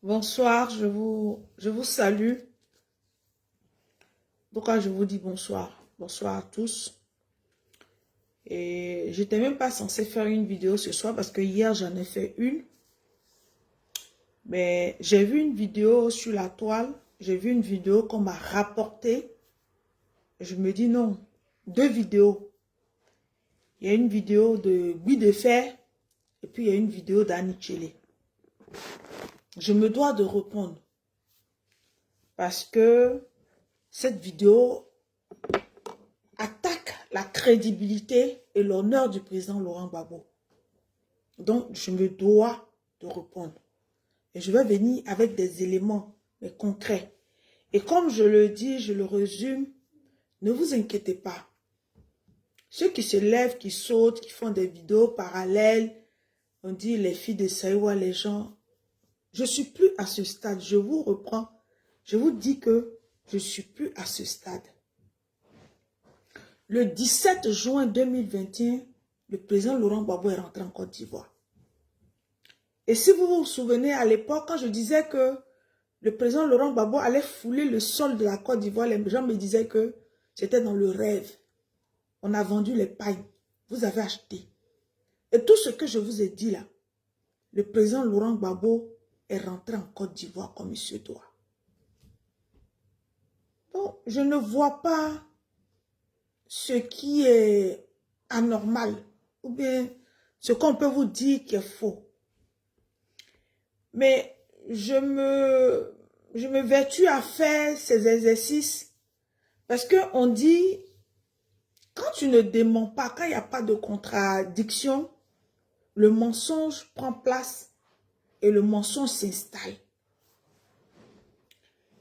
Bonsoir, je vous salue. Donc, je vous dis bonsoir. Bonsoir à tous. Et j'étais même pas censée faire une vidéo ce soir parce que hier, j'en ai fait une. Mais j'ai vu une vidéo sur la toile. J'ai vu une vidéo qu'on m'a rapportée. Je me dis non, deux vidéos. Il y a une vidéo de Guy de Fer et puis il y a une vidéo d'Annie Tchélé. Je me dois de répondre parce que cette vidéo attaque la crédibilité et l'honneur du président Laurent Gbagbo. Donc, je me dois de répondre. Et je vais venir avec des éléments mais concrets. Et comme je le dis, je le résume, ne vous inquiétez pas. Ceux qui se lèvent, qui sautent, qui font des vidéos parallèles, on dit les filles de Saïwa, les gens, je ne suis plus à ce stade. Je vous reprends. Je vous dis que je ne suis plus à ce stade. Le 17 juin 2021, le président Laurent Gbagbo est rentré en Côte d'Ivoire. Et si vous vous souvenez, à l'époque, quand je disais que le président Laurent Gbagbo allait fouler le sol de la Côte d'Ivoire, les gens me disaient que c'était dans le rêve. On a vendu les pailles. Vous avez acheté. Et tout ce que je vous ai dit là, le président Laurent Gbagbo est rentré en Côte d'Ivoire comme il se doit. Donc, je ne vois pas ce qui est anormal ou bien ce qu'on peut vous dire qui est faux. Mais je me vertue à faire ces exercices parce qu'on dit, quand tu ne démens pas, quand il n'y a pas de contradiction, le mensonge prend place et le mensonge s'installe.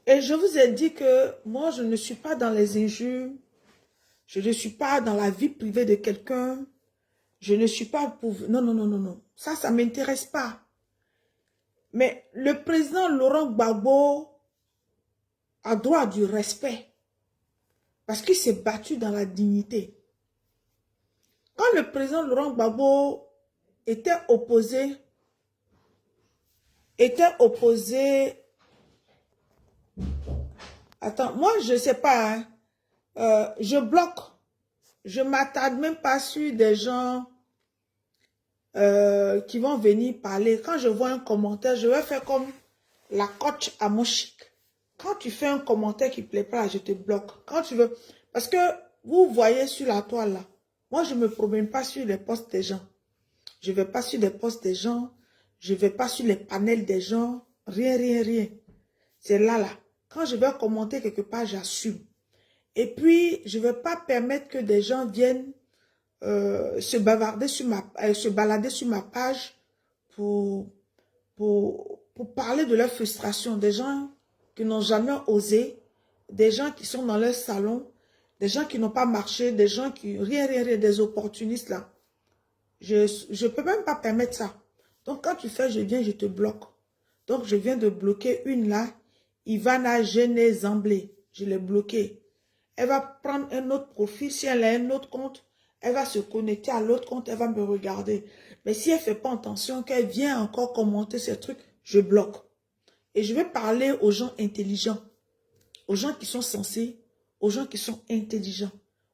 Et je vous ai dit que moi, je ne suis pas dans les injures, je ne suis pas dans la vie privée de quelqu'un, je ne suis pas pour... Non, non, non, non, non. Ça ne m'intéresse pas. Mais le président Laurent Gbagbo a droit du respect parce qu'il s'est battu dans la dignité. Quand le président Laurent Gbagbo était opposé, attends, moi je ne sais pas, hein, je bloque, je ne m'attarde même pas sur des gens qui vont venir parler. Quand je vois un commentaire, je vais faire comme la coach à mon chic. Quand tu fais un commentaire qui ne plaît pas, je te bloque. Quand tu veux, parce que vous voyez sur la toile là, moi je ne me promène pas sur les posts des gens. Je ne vais pas sur les posts des gens. Je ne vais pas sur les panels des gens. Rien, rien, rien. C'est là, là. Quand je vais commenter quelque part, j'assume. Et puis, je ne vais pas permettre que des gens viennent se balader sur ma page pour parler de leur frustration. Des gens qui n'ont jamais osé, des gens qui sont dans leur salon, des gens qui n'ont pas marché, des gens qui... Rien, rien, rien, des opportunistes là. Je ne peux même pas permettre ça. Donc, quand tu fais, je viens, je te bloque. Donc, je viens de bloquer une là. Ivana Gené Zamblé. Je l'ai bloquée. Elle va prendre un autre profil. Si elle a un autre compte, elle va se connecter à l'autre compte. Elle va me regarder. Mais si elle ne fait pas attention, qu'elle vient encore commenter ces trucs, je bloque. Et je vais parler aux gens intelligents. Aux gens qui sont sensés. Aux gens qui sont intelligents.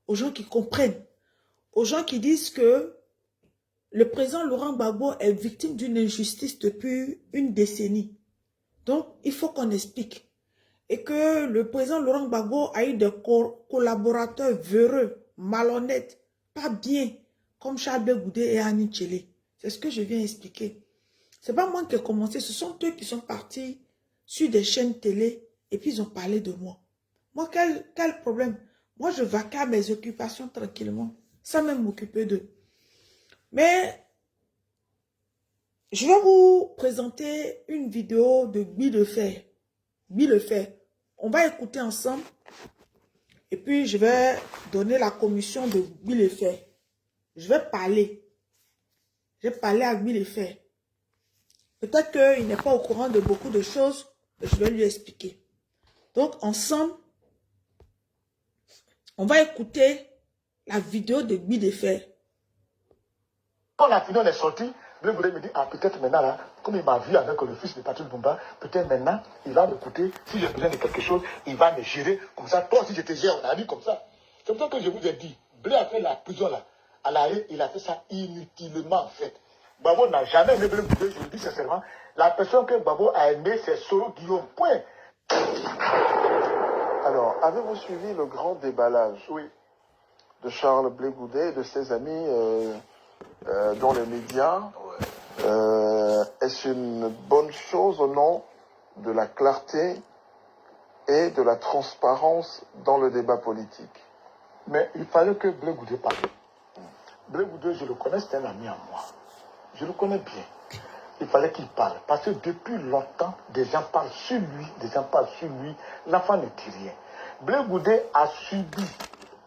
Aux gens qui comprennent. Aux gens qui disent que le président Laurent Gbagbo est victime d'une injustice depuis une décennie. Donc, il faut qu'on explique. Et que le président Laurent Gbagbo a eu des collaborateurs véreux, malhonnêtes, pas bien, comme Charles Goudé et Annie Tchélé. C'est ce que je viens expliquer. Ce n'est pas moi qui ai commencé, ce sont eux qui sont partis sur des chaînes télé et puis ils ont parlé de moi. Moi, quel problème? Moi, je vaquais à mes occupations tranquillement, sans même m'occuper d'eux. Mais je vais vous présenter une vidéo de Guy de Fer. Guy de Fer. On va écouter ensemble. Et puis, je vais donner la commission de Guy de Fer. Je vais parler. Je vais parler à Guy de Fer. Peut-être qu'il n'est pas au courant de beaucoup de choses, mais je vais lui expliquer. Donc, ensemble, on va écouter la vidéo de Guy de Fer. Quand la finale est sortie, Blé Goudé me dit, ah, peut-être maintenant, là, comme il m'a vu avec le fils de Patrick Lumumba, peut-être maintenant, il va m'écouter. Si j'ai besoin de quelque chose, il va me gérer. Comme ça, toi, si je te gère, on a dit comme ça. C'est pour ça que je vous ai dit, Blé a fait la prison, là. À l'arrêt, il a fait ça inutilement, en fait. Babo n'a jamais aimé Blé Goudé, je le dis sincèrement. La personne que Babo a aimé, c'est Soro Guillaume. Point. Alors, avez-vous suivi le grand déballage de Charles Blé Goudé et de ses amis dans les médias? Est-ce une bonne chose au nom de la clarté et de la transparence dans le débat politique? Mais il fallait que Blé Goudé parle. Blé Goudé, je le connais, c'est un ami à moi. Je le connais bien. Il fallait qu'il parle. Parce que depuis longtemps, des gens parlent sur lui, L'enfant ne dit rien. Blé Goudé a subi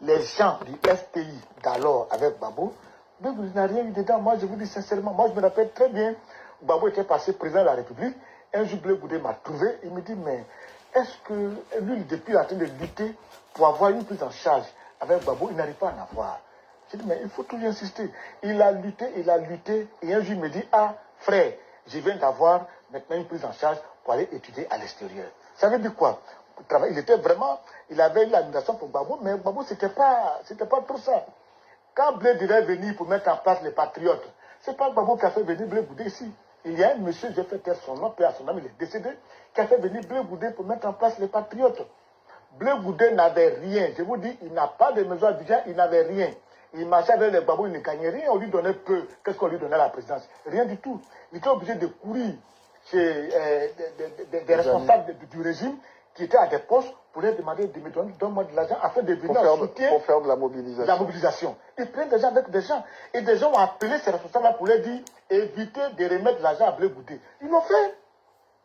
les gens du FPI d'alors avec Babo. Blé Goudé n'a rien eu dedans. Moi, je vous dis sincèrement, moi, je me rappelle très bien. Babo était passé président de la République. Un jour, Blé Goudé m'a trouvé. Il me dit, mais est-ce que lui, depuis, il est en train de lutter pour avoir une prise en charge avec Babo, il n'arrive pas à en avoir. J'ai dit, mais il faut toujours insister. Il a lutté, et un jour, il me dit, ah, frère, je viens d'avoir maintenant une prise en charge pour aller étudier à l'extérieur. Ça veut dire quoi? Il était vraiment, il avait eu l'admiration pour Babo, mais Babo, c'était pas trop ça. Quand Blé devait venir pour mettre en place les patriotes, c'est pas Babo qui a fait venir Blé Goudé ici. Il y a un monsieur, j'ai fait taire son nom, puis à son nom, il est décédé, qui a fait venir Blé Goudé pour mettre en place les patriotes. Blé Goudé n'avait rien. Je vous dis, il n'a pas de maison à Abidjan, il n'avait rien. Il marchait avec les babous, il ne gagnait rien, on lui donnait peu. Qu'est-ce qu'on lui donnait à la présidence? Rien du tout. Il était obligé de courir chez des responsables du régime qui étaient à des postes pour leur demander de me donner donne-moi de l'argent afin de venir en soutien. Pour faire de la mobilisation. La mobilisation. Ils prennent des gens avec des gens. Et des gens ont appelé ces responsables-là pour leur dire évitez de remettre l'argent à Blé Goudé. Ils l'ont fait.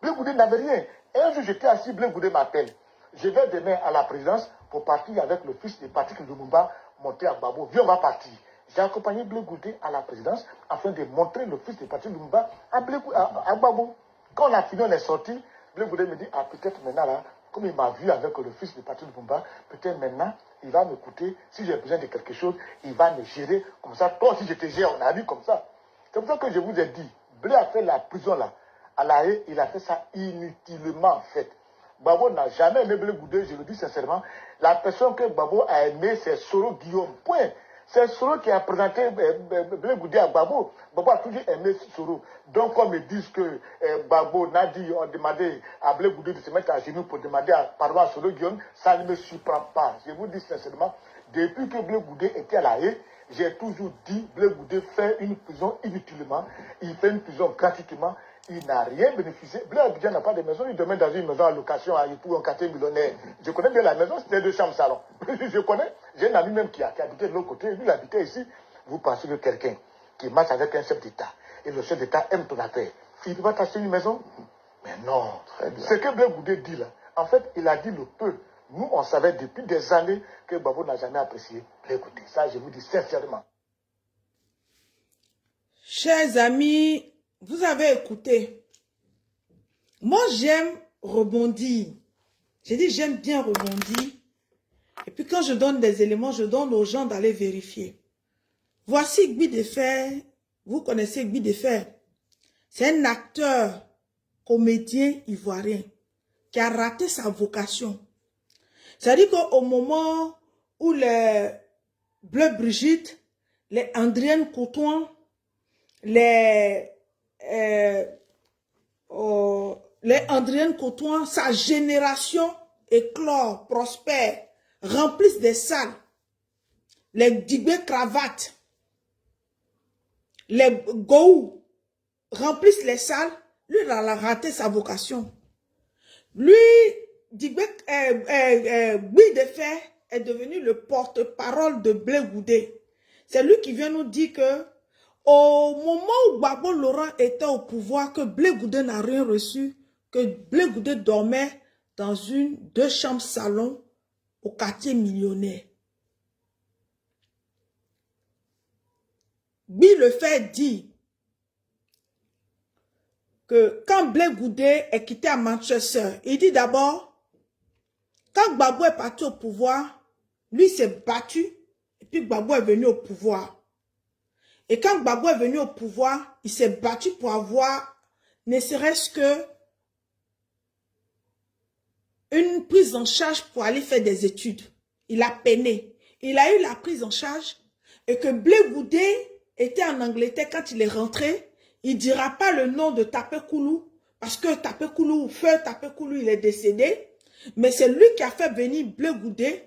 Blé Goudé n'avait rien. Et un jour, j'étais assis, Blé Goudé m'appelle. Je vais demain à la présidence pour partir avec le fils de Patrick Lumumba, monter à Babo. Viens, on va partir. J'ai accompagné Blé Goudé à la présidence afin de montrer le fils de Patrick Lumumba à Babo. Quand on a fini, on est sorti. Blé Goudé me dit, ah, peut-être maintenant, là, comme il m'a vu avec le fils de Patrick Lumumba, peut-être maintenant, il va m'écouter. Si j'ai besoin de quelque chose, il va me gérer. Comme ça, toi, si je te gère, on a dit comme ça. C'est pour ça que je vous ai dit, Blé a fait la prison là. À La Haye, il a fait ça inutilement, en fait. Babo n'a jamais aimé Blé Goudé, je le dis sincèrement. La personne que Babo a aimé, c'est Soro Guillaume. Point. C'est Soro qui a présenté Blé Goudé à Babo. Babo a toujours aimé Soro. Donc, comme ils disent que Babo n'a dit, on demandait à Blé Goudé de se mettre à genoux pour demander pardon à Soro Guillaume, ça ne me surprend pas. Je vous dis sincèrement, depuis que Blé Goudé était à La Haye, j'ai toujours dit Blé Goudé fait une prison inutilement, il fait une prison gratuitement. Il n'a rien bénéficié. Blé Abidjan n'a pas de maison. Il demande dans une maison à location à Yopou, un quartier millionnaire. Je connais bien la maison, c'était 2 chambres salon. Je connais. J'ai un ami même qui habitait de l'autre côté. Lui, il habitait ici. Vous pensez que quelqu'un qui marche avec un chef d'État, et le chef d'État aime ton affaire, il ne peut pas t'acheter une maison? Mais non. Ce que Blé Goudé dit là, en fait, il a dit le peu. Nous, on savait depuis des années que Babo n'a jamais apprécié Blé Goudé. Ça, je vous dis sincèrement. Chers amis, vous avez écouté. Moi, j'aime rebondir. J'ai dit, j'aime bien rebondir. Et puis, quand je donne des éléments, je donne aux gens d'aller vérifier. Voici Guy Defer. Vous connaissez Guy Defer. C'est un acteur, comédien ivoirien qui a raté sa vocation. C'est-à-dire qu'au moment où les Bleu Brigitte, les Andrienne Coton, les Andrienne Coton, sa génération éclore, prospère, remplissent des salles. Les Dibé Cravates, les Gou remplissent les salles. Lui, il a raté sa vocation. Lui, Dibé Defer est devenu le porte-parole de Blé Goudé. C'est lui qui vient nous dire que au moment où Gbagbo Laurent était au pouvoir, que Blé Goudé n'a rien reçu, que Blé Goudé dormait dans 2 chambres salon au quartier millionnaire. Guy le fait dit que quand Blé Goudé est quitté à Manchester, il dit d'abord, quand Gbagbo est parti au pouvoir, lui s'est battu, et puis Gbagbo est venu au pouvoir. Et quand Gbagbo est venu au pouvoir, il s'est battu pour avoir, ne serait-ce que, une prise en charge pour aller faire des études. Il a peiné. Il a eu la prise en charge et que Blé Goudé était en Angleterre quand il est rentré. Il ne dira pas le nom de Tapé Koulou parce que Tapé Koulou, feu Tapé Koulou, il est décédé. Mais c'est lui qui a fait venir Blé Goudé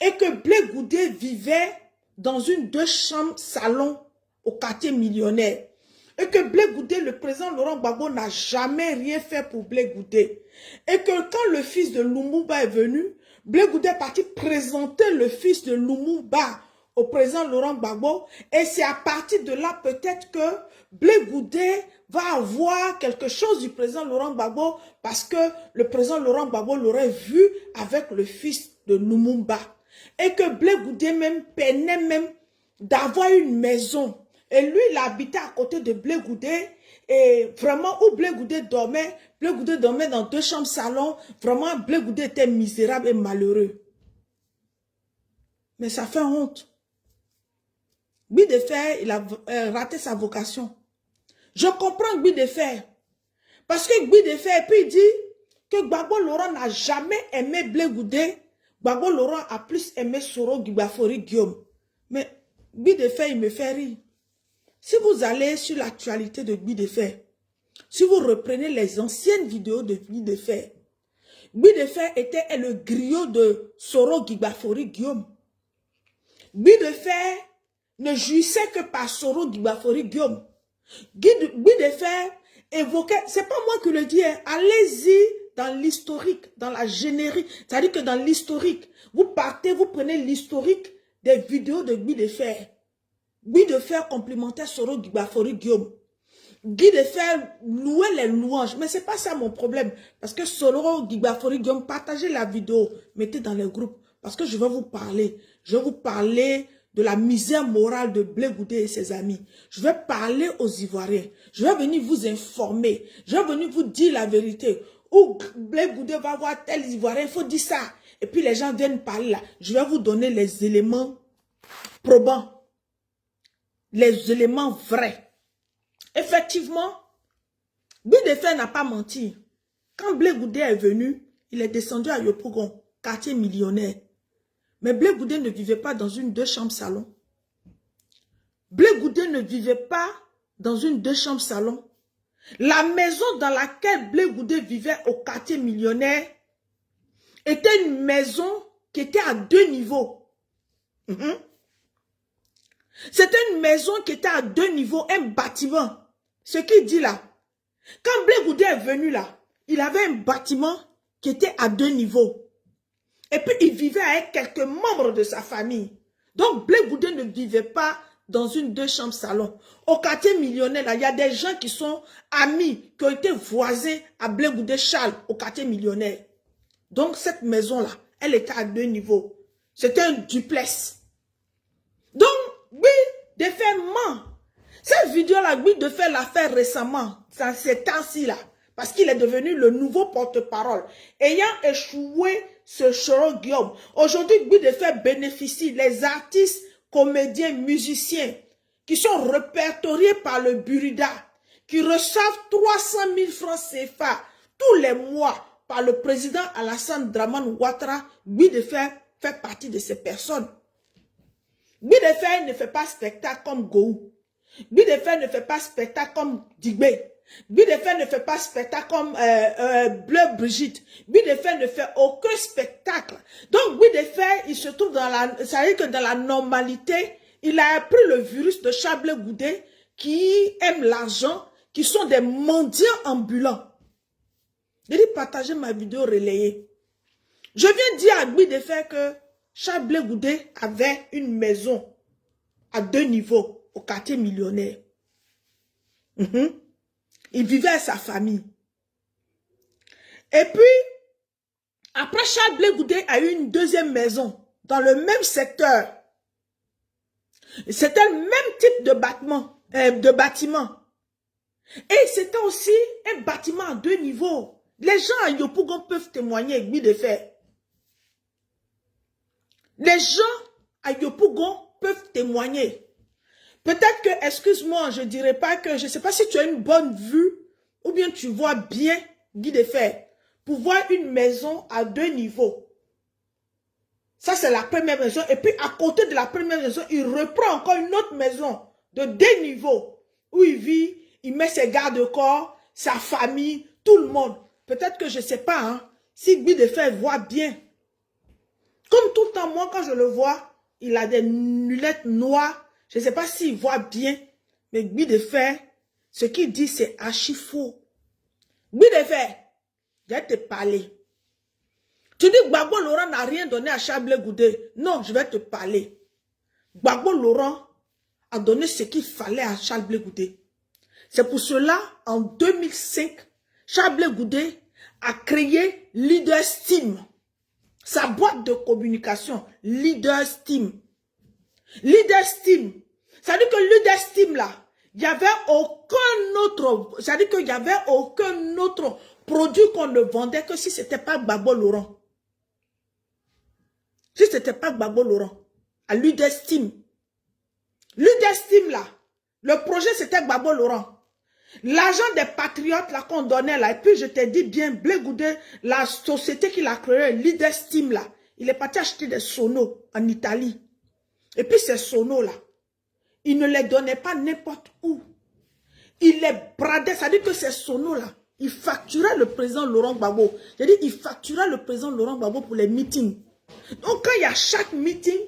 et que Blé Goudé vivait dans une 2 chambres salon au quartier millionnaire. Et que Blé Goudé, le président Laurent Gbagbo, n'a jamais rien fait pour Blé Goudé. Et que quand le fils de Lumumba est venu, Blé Goudé est parti présenter le fils de Lumumba au président Laurent Gbagbo. Et c'est à partir de là peut-être que Blé Goudé va avoir quelque chose du président Laurent Gbagbo parce que le président Laurent Gbagbo l'aurait vu avec le fils de Lumumba. Et que Blé Goudé même peinait même d'avoir une maison. Et lui, il habitait à côté de Blé Goudé. Et vraiment, où Blé Goudé dormait dans 2 chambres salon. Vraiment, Blé Goudé était misérable et malheureux. Mais ça fait honte. Guy de Fer, il a raté sa vocation. Je comprends Guy de Fer. Parce que Guy de Fer, puis il dit que Gbagbo Laurent n'a jamais aimé Blé Goudé. Gbagbo Laurent a plus aimé Soro Gbagbo Guillaume. Mais Guy de Fer, il me fait rire. Si vous allez sur l'actualité de Guy de Fer, si vous reprenez les anciennes vidéos de Guy de Fer, Guy de Fer était le griot de Soro Gbagbo Guillaume. Guy de Fer ne jouissait que par Soro Gbagbo Guillaume. Guy de Fer évoquait, c'est pas moi qui le dis, hein, allez-y dans l'historique, dans la générique, c'est-à-dire que dans l'historique, vous partez, vous prenez l'historique des vidéos de Guy de Fer. Guy de Fer complimentait Soro Gbagbo Guillaume. Guy de Fer louait les louanges. Mais ce n'est pas ça mon problème. Parce que Soro Gbagbo Guillaume, partagez la vidéo, mettez dans les groupes. Parce que je vais vous parler. Je vais vous parler de la misère morale de Blé Goudé et ses amis. Je vais parler aux Ivoiriens. Je vais venir vous informer. Je vais venir vous dire la vérité. Où Blé Goudé va voir tel Ivoirien, il faut dire ça. Et puis les gens viennent parler là. Je vais vous donner les éléments probants. Les éléments vrais. Effectivement, Guy de Fer n'a pas menti. Quand Blé Goudé est venu, il est descendu à Yopougon, quartier millionnaire. Mais Blé Goudé ne vivait pas dans une 2 chambres salon. Blé Goudé ne vivait pas dans une 2 chambres salon. La maison dans laquelle Blé Goudé vivait au quartier millionnaire était une maison qui était à 2 niveaux. C'était une maison qui était à 2 niveaux, un bâtiment. Ce qu'il dit là, quand Blé Goudé est venu là, il avait un bâtiment qui était à 2 niveaux. Et puis il vivait avec quelques membres de sa famille. Donc Blé Goudé ne vivait pas dans une 2 chambres salon. Au quartier millionnaire, là, il y a des gens qui sont amis, qui ont été voisins à Blé Goudé Charles, au quartier millionnaire. Donc cette maison-là, elle était à 2 niveaux. C'était un duplex. Donc, Guy de Fer ment. Cette vidéo-là, Guy de Fer l'a fait récemment, dans ces temps-ci là, parce qu'il est devenu le nouveau porte-parole. Ayant échoué ce Soro Guillaume, aujourd'hui, Guy de Fer bénéficie, les artistes, comédiens, musiciens, qui sont répertoriés par le Burida, qui reçoivent 300 000 francs CFA tous les mois par le président Alassane Dramane Ouattara. Guy de Fer fait partie de ces personnes. Guy de Fer ne fait pas spectacle comme Gou. Guy de Fer ne fait pas spectacle comme Digbé. Guy de Fer ne fait pas spectacle comme Bleu Brigitte. Guy de Fer ne fait aucun spectacle. Donc Guy de Fer, il se trouve dans la... Ça veut dire que dans la normalité, il a pris le virus de Charles Blé Goudé qui aiment l'argent, qui sont des mendiants ambulants. Je dis partagez ma vidéo relayée. Je viens dire à Guy de Fer que Charles Blé Goudé avait une maison à 2 niveaux au quartier millionnaire. Il vivait avec sa famille. Et puis, après Charles Blé Goudé a eu une 2e maison dans le même secteur. C'était le même type de bâtiment. Et c'était aussi un bâtiment à 2 niveaux. Les gens à Yopougon peuvent témoigner avec Guy de Fer. Les gens à Yopougon peuvent témoigner. Peut-être que, excuse-moi, je dirais pas que, je sais pas si tu as une bonne vue ou bien tu vois bien Guy de Fer pour voir une maison à 2 niveaux. Ça, c'est la première maison. Et puis, à côté de la première maison, il reprend encore une autre maison de 2 niveaux où il vit, il met ses garde-corps, sa famille, tout le monde. Peut-être que je ne sais pas, hein, si Guy de Fer voit bien. Comme tout le temps, moi, quand je le vois, il a des lunettes noires. Je ne sais pas s'il voit bien, mais Guy de Fer, ce qu'il dit, c'est archi faux. Guy de Fer, je vais te parler. Tu dis que Gbagbo Laurent n'a rien donné à Charles Blé Goudé. Non, je vais te parler. Gbagbo Laurent a donné ce qu'il fallait à Charles Blé Goudé. C'est pour cela, en 2005, Charles Blé Goudé a créé Leader Steam. Sa boîte de communication, Leader Steam. Leader Steam. Ça veut dire que Leader Steam, là, il n'y avait aucun autre, ça veut dire qu'il n'y avait aucun autre produit qu'on ne vendait que si ce n'était pas Gbagbo Laurent. Si ce n'était pas Gbagbo Laurent, à Leader Steam. Leader Steam, là, le projet, c'était Gbagbo Laurent. L'argent des patriotes, là, qu'on donnait, là, et puis je t'ai dit bien, Blé Goudé, la société qu'il a créée, Leader Steam, là, il est parti acheter des sonos en Italie. Et puis ces sonos, là, il ne les donnait pas n'importe où. Il les bradait, ça veut dire que ces sonos, là, il facturait le président Laurent Gbagbo. C'est-à-dire, il facturait le président Laurent Gbagbo pour les meetings. Donc, quand il y a chaque meeting,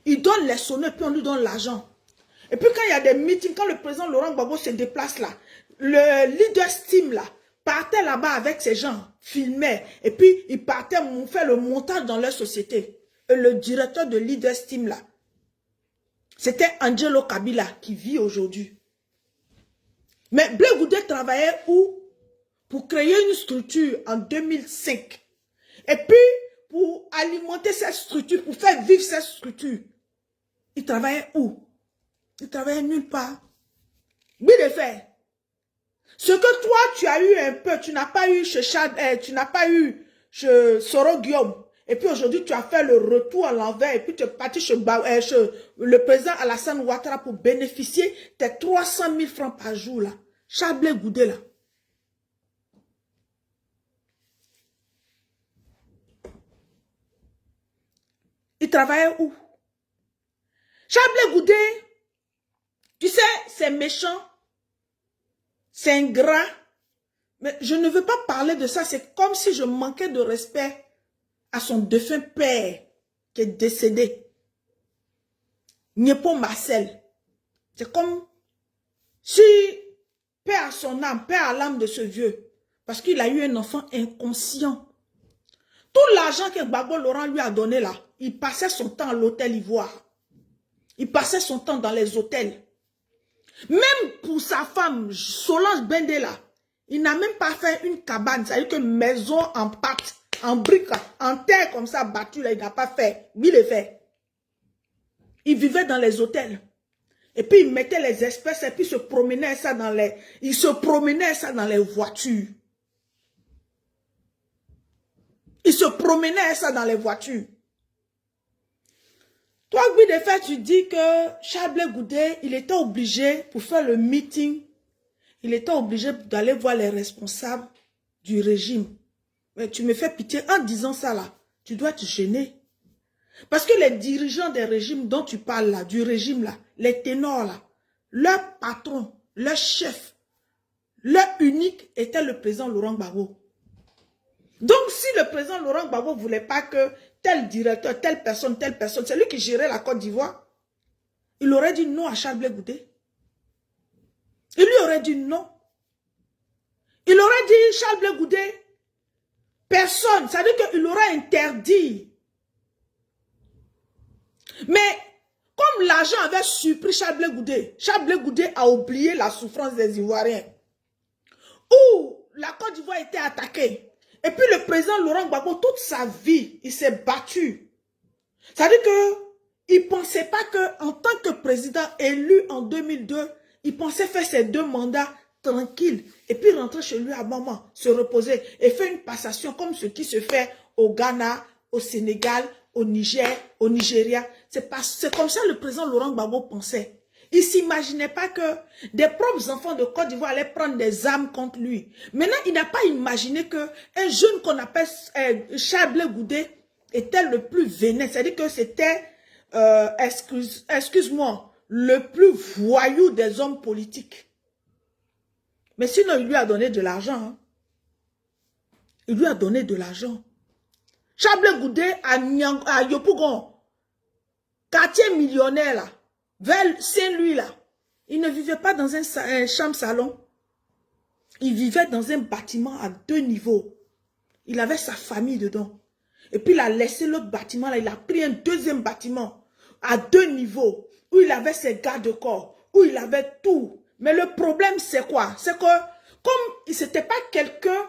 il donne les sonos et puis on lui donne l'argent. Et puis, quand il y a des meetings, quand le président Laurent Gbagbo se déplace là, le Leader Steam là, partait là-bas avec ces gens, filmait, et puis il partait faire le montage dans leur société. Et le directeur de Leader Steam là, c'était Angelo Kabila qui vit aujourd'hui. Mais Blé Goudé travaillait où? Pour créer une structure en 2005. Et puis, pour alimenter cette structure, pour faire vivre cette structure, il travaillait où? Il travaillait nulle part. Guy de Fer. Ce que toi, tu as eu un peu, tu n'as pas eu chez tu n'as pas eu chez Soro Guillaume. Et puis aujourd'hui, tu as fait le retour à l'envers. Et puis tu es parti chez le président Alassane Ouattara pour bénéficier tes 300 000 francs par jour là. Charles Blé Goudé là. Il travaillait où? Charles Blé Goudé, tu sais, c'est méchant, c'est ingrat, mais je ne veux pas parler de ça. C'est comme si je manquais de respect à son défunt père qui est décédé. Niepo Marcel. C'est comme si, paix à son âme, paix à l'âme de ce vieux, parce qu'il a eu un enfant inconscient. Tout l'argent que Gbagbo Laurent lui a donné là, il passait son temps à l'hôtel Ivoire. Il passait son temps dans les hôtels. Même pour sa femme, Solange Bendela, il n'a même pas fait une cabane. C'est-à-dire que maison en pâte, en briques, en terre comme ça, battue, là, il n'a pas fait. Lui, il le fait. Il vivait dans les hôtels. Et puis, il mettait les espèces et puis il se promenait ça dans les voitures. Il se promenait ça dans les voitures. Toi, Guy de Fer, tu dis que Charles Blé Goudé, il était obligé, pour faire le meeting, il était obligé d'aller voir les responsables du régime. Mais tu me fais pitié en disant ça là. Tu dois te gêner. Parce que les dirigeants des régimes dont tu parles là, du régime là, les ténors là, leur patron, leur chef, leur unique était le président Laurent Gbagbo. Donc, si le président Laurent Gbagbo ne voulait pas que tel directeur, telle personne, c'est lui qui gérait la Côte d'Ivoire, il aurait dit non à Charles Blé Goudé. Il lui aurait dit non. Il aurait dit Charles Blé Goudé, personne, ça veut dire qu'il aurait interdit. Mais, comme l'argent avait surpris Charles Blé Goudé a oublié la souffrance des Ivoiriens. Où la Côte d'Ivoire était attaquée. Et puis le président Laurent Gbagbo, toute sa vie, il s'est battu. Ça veut dire qu'il ne pensait pas qu'en tant que président élu en 2002, il pensait faire ses 2 mandats tranquilles. Et puis rentrer chez lui à maman, se reposer et faire une passation comme ce qui se fait au Ghana, au Sénégal, au Niger, au Nigeria. C'est comme ça que le président Laurent Gbagbo pensait. Il ne s'imaginait pas que des propres enfants de Côte d'Ivoire allaient prendre des armes contre lui. Maintenant, il n'a pas imaginé qu'un jeune qu'on appelle Charles Blé Goudé était le plus vénère. C'est-à-dire que c'était, excuse-moi, le plus voyou des hommes politiques. Mais sinon, il lui a donné de l'argent. Hein. Il lui a donné de l'argent. Charles Blé Goudé à Yopougon, quartier millionnaire là, vers Saint-Louis là, il ne vivait pas dans un chambre-salon. Il vivait dans un bâtiment à 2 niveaux. Il avait sa famille dedans. Et puis il a laissé l'autre bâtiment là, il a pris un deuxième bâtiment à 2 niveaux, où il avait ses garde-corps, où il avait tout. Mais le problème c'est quoi? C'est que, comme c'était pas quelqu'un,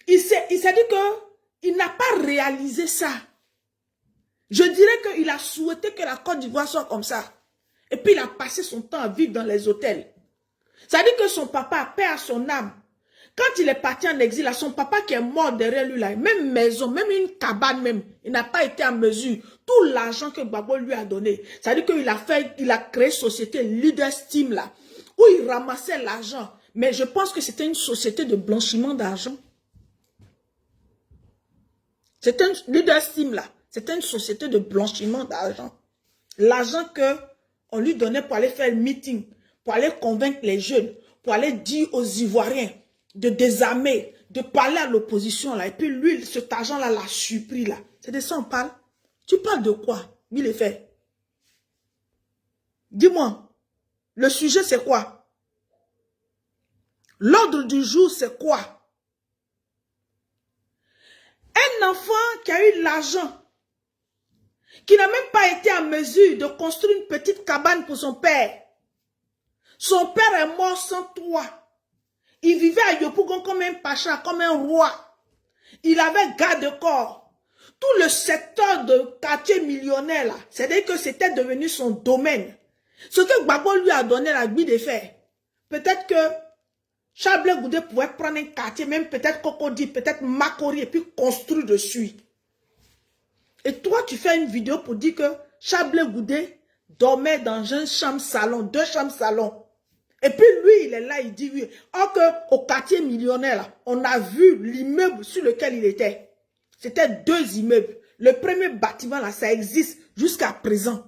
il s'est dit que il n'a pas réalisé ça. Je dirais qu'il a souhaité que la Côte d'Ivoire soit comme ça. Et puis il a passé son temps à vivre dans les hôtels. Ça dit que son papa, paix à son âme, quand il est parti en exil, là, son papa qui est mort derrière lui, là, même maison, même une cabane même, il n'a pas été en mesure. Tout l'argent que Gbagbo lui a donné, ça dit qu'il a créé société Leader Steam là, où il ramassait l'argent. Mais je pense que c'était une société de blanchiment d'argent. C'était un Leader Steam là. C'était une société de blanchiment d'argent. L'argent qu'on lui donnait pour aller faire le meeting, pour aller convaincre les jeunes, pour aller dire aux Ivoiriens de désarmer, de parler à l'opposition là. Et puis lui, cet argent-là l'a surpris là. C'est de ça on parle. Tu parles de quoi, Milefait? Dis-moi, le sujet c'est quoi? L'ordre du jour c'est quoi? Un enfant qui a eu l'argent, qui n'a même pas été en mesure de construire une petite cabane pour son père. Son père est mort sans toit. Il vivait à Yopougon comme un pacha, comme un roi. Il avait garde-corps. Tout le secteur de quartier millionnaire, là, c'est-à-dire que c'était devenu son domaine. Ce que Gbagbo lui a donné la Guy de fer, peut-être que Charles Blé Goudé pouvait prendre un quartier, même peut-être Cocody, peut-être Makori, et puis construire dessus. Et toi, tu fais une vidéo pour dire que Charles Blé Goudé dormait dans une chambre-salon, 2 chambres-salon. Et puis lui, il est là, il dit oui. Or qu'au quartier millionnaire, là, on a vu l'immeuble sur lequel il était. C'était 2 immeubles. Le premier bâtiment, là, ça existe jusqu'à présent.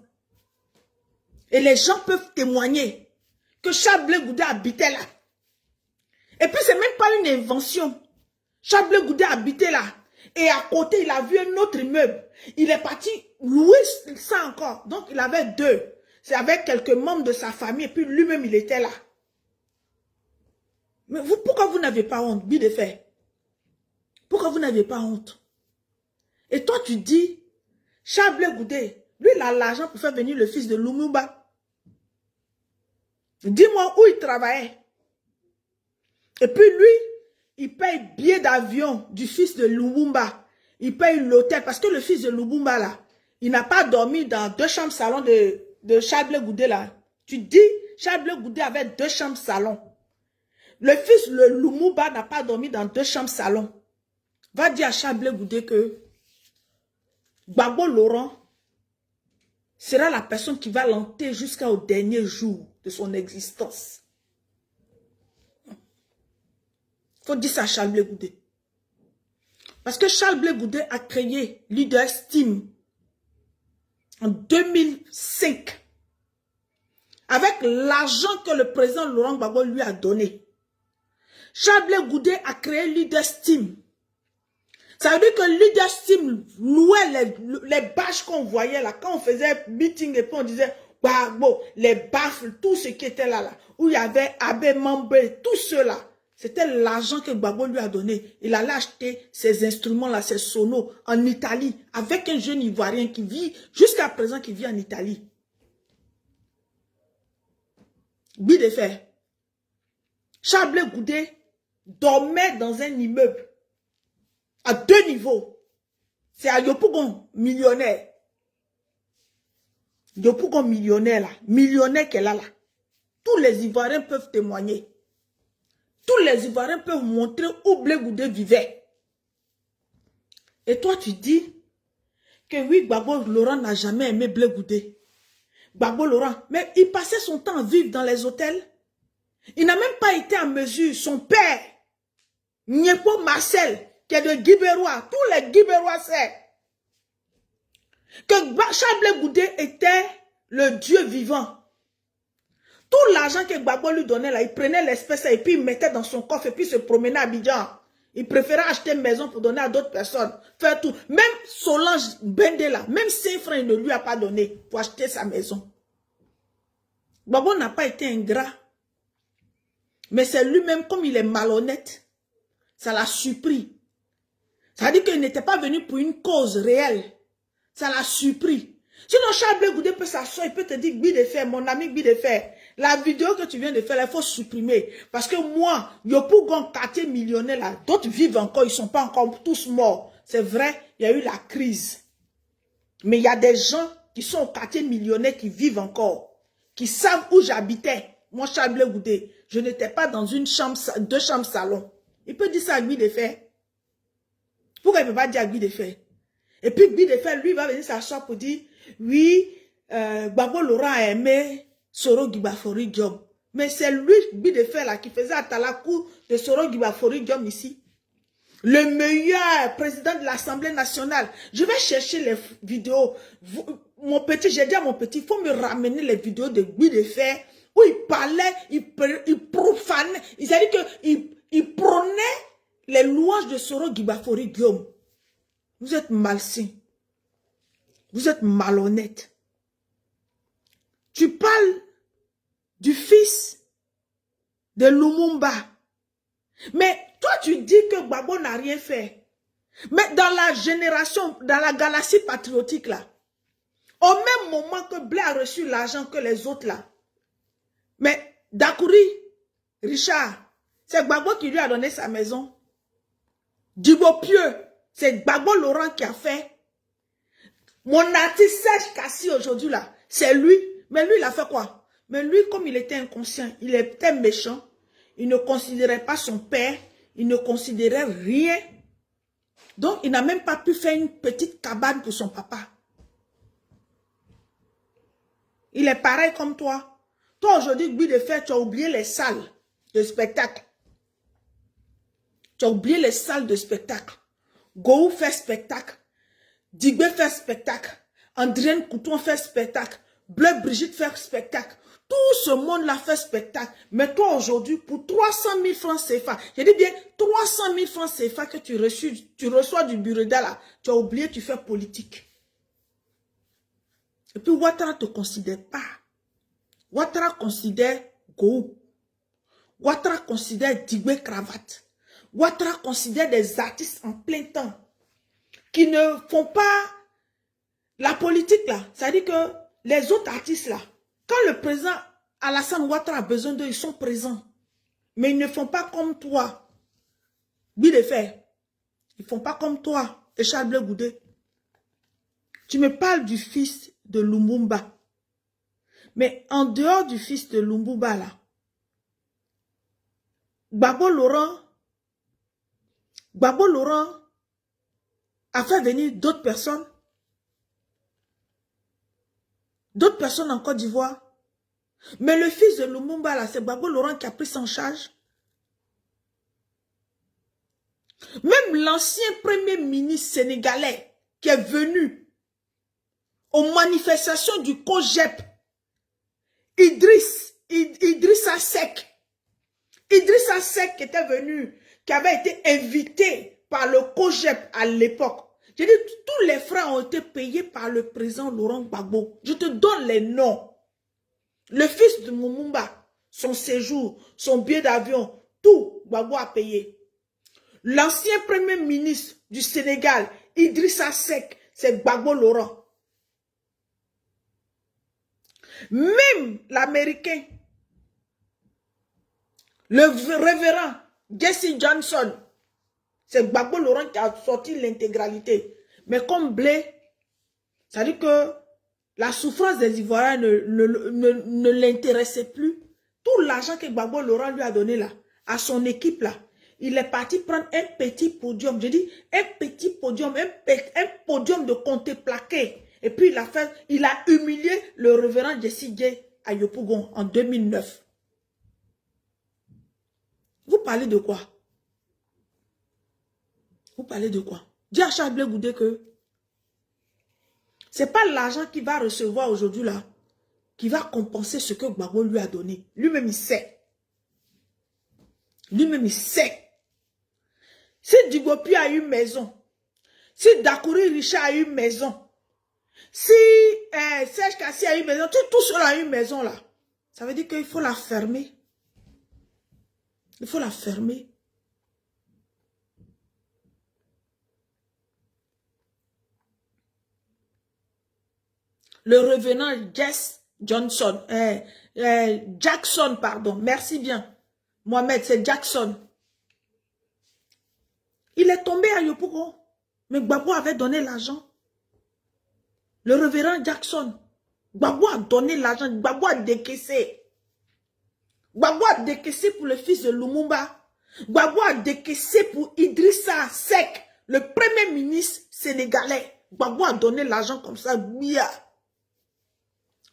Et les gens peuvent témoigner que Charles Blé Goudé habitait là. Et puis, c'est même pas une invention. Charles Blé Goudé habitait là. Et à côté, il a vu un autre immeuble. Il est parti louer ça encore. Donc, il avait 2. C'est avec quelques membres de sa famille. Et puis, lui-même, il était là. Mais vous, pourquoi vous n'avez pas honte, Bi de fait? Pourquoi vous n'avez pas honte? Et toi, tu dis, Charles Blé Goudé, lui, il a l'argent pour faire venir le fils de Lumumba. Dis-moi où il travaillait. Et puis, lui, il paye billet d'avion du fils de Lumumba. Il paye l'hôtel. Parce que le fils de Lumumba, là, il n'a pas dormi dans 2 chambres salon de Charles Blé Goudé, là. Tu dis, Charles Blé Goudé avait 2 chambres salon. Le fils de Lumumba n'a pas dormi dans 2 chambres salon. Va dire à Charles Blé Goudé que Gbagbo Laurent sera la personne qui va l'hanter jusqu'au dernier jour de son existence. Il faut dire ça à Charles Blé Goudé. Parce que Charles Blé Goudé a créé Leader Steam en 2005 avec l'argent que le président Laurent Gbagbo lui a donné. Charles Blé Goudé a créé Leader Steam. Ça veut dire que Leader Steam louait les bâches qu'on voyait là. Quand on faisait meeting et puis on disait Gbagbo, les baffles, tout ce qui était là, où il y avait Abbé Mambé, tout cela. C'était l'argent que Gbagbo lui a donné. Il allait acheter ces instruments-là, ces sonos, en Italie, avec un jeune Ivoirien qui vit, jusqu'à présent, qui vit en Italie. Bi de fer. Charles Blé Goudé dormait dans un immeuble à 2 niveaux. C'est à Yopougon, millionnaire. Yopougon, millionnaire, là. Millionnaire qu'elle a là. Tous les Ivoiriens peuvent témoigner. Tous les Ivoiriens peuvent montrer où Blé Goudé vivait. Et toi, tu dis que oui, Gbagbo Laurent n'a jamais aimé Blé Goudé. Gbagbo Laurent, mais il passait son temps à vivre dans les hôtels. Il n'a même pas été en mesure, son père, Niepo Marcel, qui est de Guibérois, tous les Guibérois savent que Charles Goudé était le Dieu vivant. Tout l'argent que Gbagbo lui donnait là, il prenait l'espèce et puis il mettait dans son coffre et puis se promenait à Abidjan. Il préférait acheter une maison pour donner à d'autres personnes. Faire tout. Même Solange Bende là, même 5 francs, il ne lui a pas donné pour acheter sa maison. Gbagbo n'a pas été ingrat. Mais c'est lui-même, comme il est malhonnête, ça l'a surpris. Ça veut dire qu'il n'était pas venu pour une cause réelle. Ça l'a surpris. Sinon, Charles Goudé peut s'asseoir, il peut te dire, Guy de Fer, mon ami Guy de Fer, la vidéo que tu viens de faire, il faut supprimer. Parce que moi, Yopou Gon, quartier millionnaire là, d'autres vivent encore, ils ne sont pas encore tous morts. C'est vrai, il y a eu la crise. Mais il y a des gens qui sont au quartier millionnaire qui vivent encore, qui savent où j'habitais. Moi, Charles Goudé, je n'étais pas dans une chambre, 2 chambres salon. Il peut dire ça à Guy de Fer. Pourquoi il ne peut pas dire à Guy de Fer? Et puis Guy de Fer, lui, va venir s'asseoir pour dire, oui, Gbagbo Laurent a aimé Soro Guibafori Diom. Mais c'est lui, Guy de Fer, là, qui faisait à Talakou de Soro Guibafori Diom ici. Le meilleur président de l'Assemblée nationale. Je vais chercher les vidéos. Mon petit, j'ai dit à mon petit, il faut me ramener les vidéos de Guy de Fer, où il parlait, il profanait, c'est-à-dire qu'il prônait les louanges de Soro Guibafori Diom. Vous êtes malsain. Vous êtes malhonnête. Tu parles du fils de Lumumba. Mais toi, tu dis que Gbagbo n'a rien fait. Mais dans la génération, dans la galaxie patriotique, là, au même moment que Blé a reçu l'argent que les autres, là, mais Dakouri, Richard, c'est Gbagbo qui lui a donné sa maison. Djibo Pieux, c'est Gbagbo Laurent qui a fait. Mon artiste Serge Kassi aujourd'hui là, c'est lui. Mais lui, il a fait quoi? Mais lui, comme il était inconscient, il était méchant, il ne considérait pas son père, il ne considérait rien. Donc, il n'a même pas pu faire une petite cabane pour son papa. Il est pareil comme toi. Toi, aujourd'hui, Guy de Fer, tu as oublié les salles de spectacle. Tu as oublié les salles de spectacle. Gou fait spectacle. Digbe fait spectacle. Andrienne Couton fait spectacle. Bleu Brigitte fait spectacle. Tout ce monde-là fait spectacle. Mais toi, aujourd'hui, pour 300 000 francs CFA, j'ai dit bien 300 000 francs CFA que tu reçois du bureau là, tu as oublié, tu fais politique. Et puis, Ouattara ne te considère pas. Ouattara considère Gou. Ouattara considère Digbe Cravate. Ouattara considère des artistes en plein temps qui ne font pas la politique là. C'est-à-dire que les autres artistes là, quand le président Alassane Ouattara a besoin d'eux, ils sont présents. Mais ils ne font pas comme toi. Guy de Fer. Ils ne font pas comme toi et Charles Goudé. Tu me parles du fils de Lumumba. Mais en dehors du fils de Lumumba là, Gbagbo Laurent a fait venir d'autres personnes. D'autres personnes en Côte d'Ivoire. Mais le fils de Lumumba, là, c'est Gbagbo Laurent qui a pris ça en charge. Même l'ancien premier ministre sénégalais qui est venu aux manifestations du COGEP, Idrissa Seck qui était venu, qui avait été invité par le COGEP à l'époque. J'ai dit, tous les frais ont été payés par le président Laurent Gbagbo. Je te donne les noms. Le fils de Lumumba, son séjour, son billet d'avion, tout, Gbagbo a payé. L'ancien premier ministre du Sénégal, Idrissa Seck, c'est Gbagbo Laurent. Même l'Américain, le révérend Jesse Johnson, c'est Gbagbo Laurent qui a sorti l'intégralité. Mais comme Blé, ça dit que la souffrance des Ivoiriens ne l'intéressait plus. Tout l'argent que Gbagbo Laurent lui a donné là, à son équipe là, il est parti prendre un petit podium. Je dis un petit podium, un podium de compte plaqué. Et puis il a humilié le révérend Jesse Gay à Yopougon en 2009. Vous parlez de quoi? Vous parlez de quoi? Dis à Charles Blé Goudé que c'est pas l'argent qu'il va recevoir aujourd'hui là qui va compenser ce que Gbagbo lui a donné. Lui-même il sait. Lui-même il sait. Si Digopi a une maison, si Dakouri Richard a une maison, si Serge Kassi a une maison, tout seul a une maison là, ça veut dire qu'il faut la fermer. Il faut la fermer. Le revenant Jackson, pardon, merci bien. Mohamed, c'est Jackson. Il est tombé à Yopougon, mais Gbagbo avait donné l'argent. Le révérend Jackson, Gbagbo a donné l'argent, Gbagbo a décaissé. Gbagbo a décaissé pour le fils de Lumumba. Gbagbo a décaissé pour Idrissa Seck, le premier ministre sénégalais. Gbagbo a donné l'argent comme ça, Bia.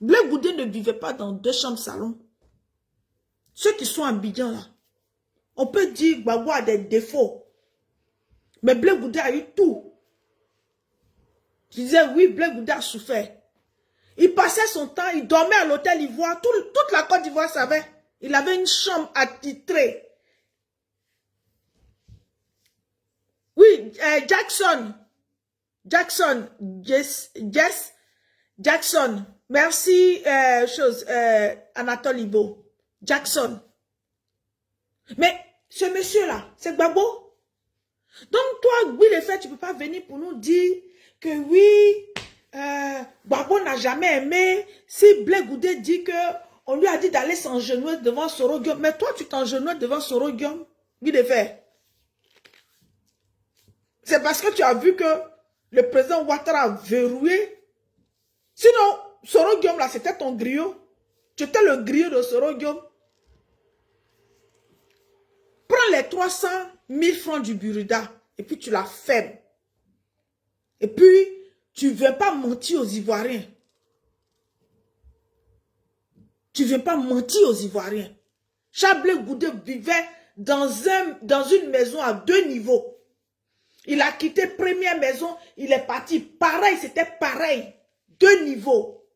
Blé Goudé ne vivait pas dans 2 chambres salon. Ceux qui sont en Abidjan là, on peut dire Gbagbo a des défauts. Mais Blé Goudé a eu tout. Je disais oui, Blé Goudé a souffert. Il passait son temps, il dormait à l'hôtel Ivoire. Toute la Côte d'Ivoire savait. Il avait une chambre attitrée. Oui, Jackson. Merci, Anatole Ibo. Jackson. Mais ce monsieur-là, c'est Gbagbo. Donc toi, oui, le fait, tu ne peux pas venir pour nous dire que oui, Gbagbo n'a jamais aimé. Si Blé Goudé dit que on lui a dit d'aller s'engenouiller devant Soro Guillaume, mais toi, tu t'engenouilles devant Soro Guillaume. Oui, le fait. C'est parce que tu as vu que le président Ouattara a verrouillé. Sinon, Soro Guillaume, là, c'était ton griot. Tu étais le griot de Soro Guillaume. Prends les 300 000 francs du Buruda et puis tu la fermes. Et puis, tu ne viens pas mentir aux Ivoiriens. Tu ne viens pas mentir aux Ivoiriens. Charles Blé Goudé vivait dans une maison à 2 niveaux. Il a quitté première maison, il est parti. Pareil, c'était pareil. 2 niveaux.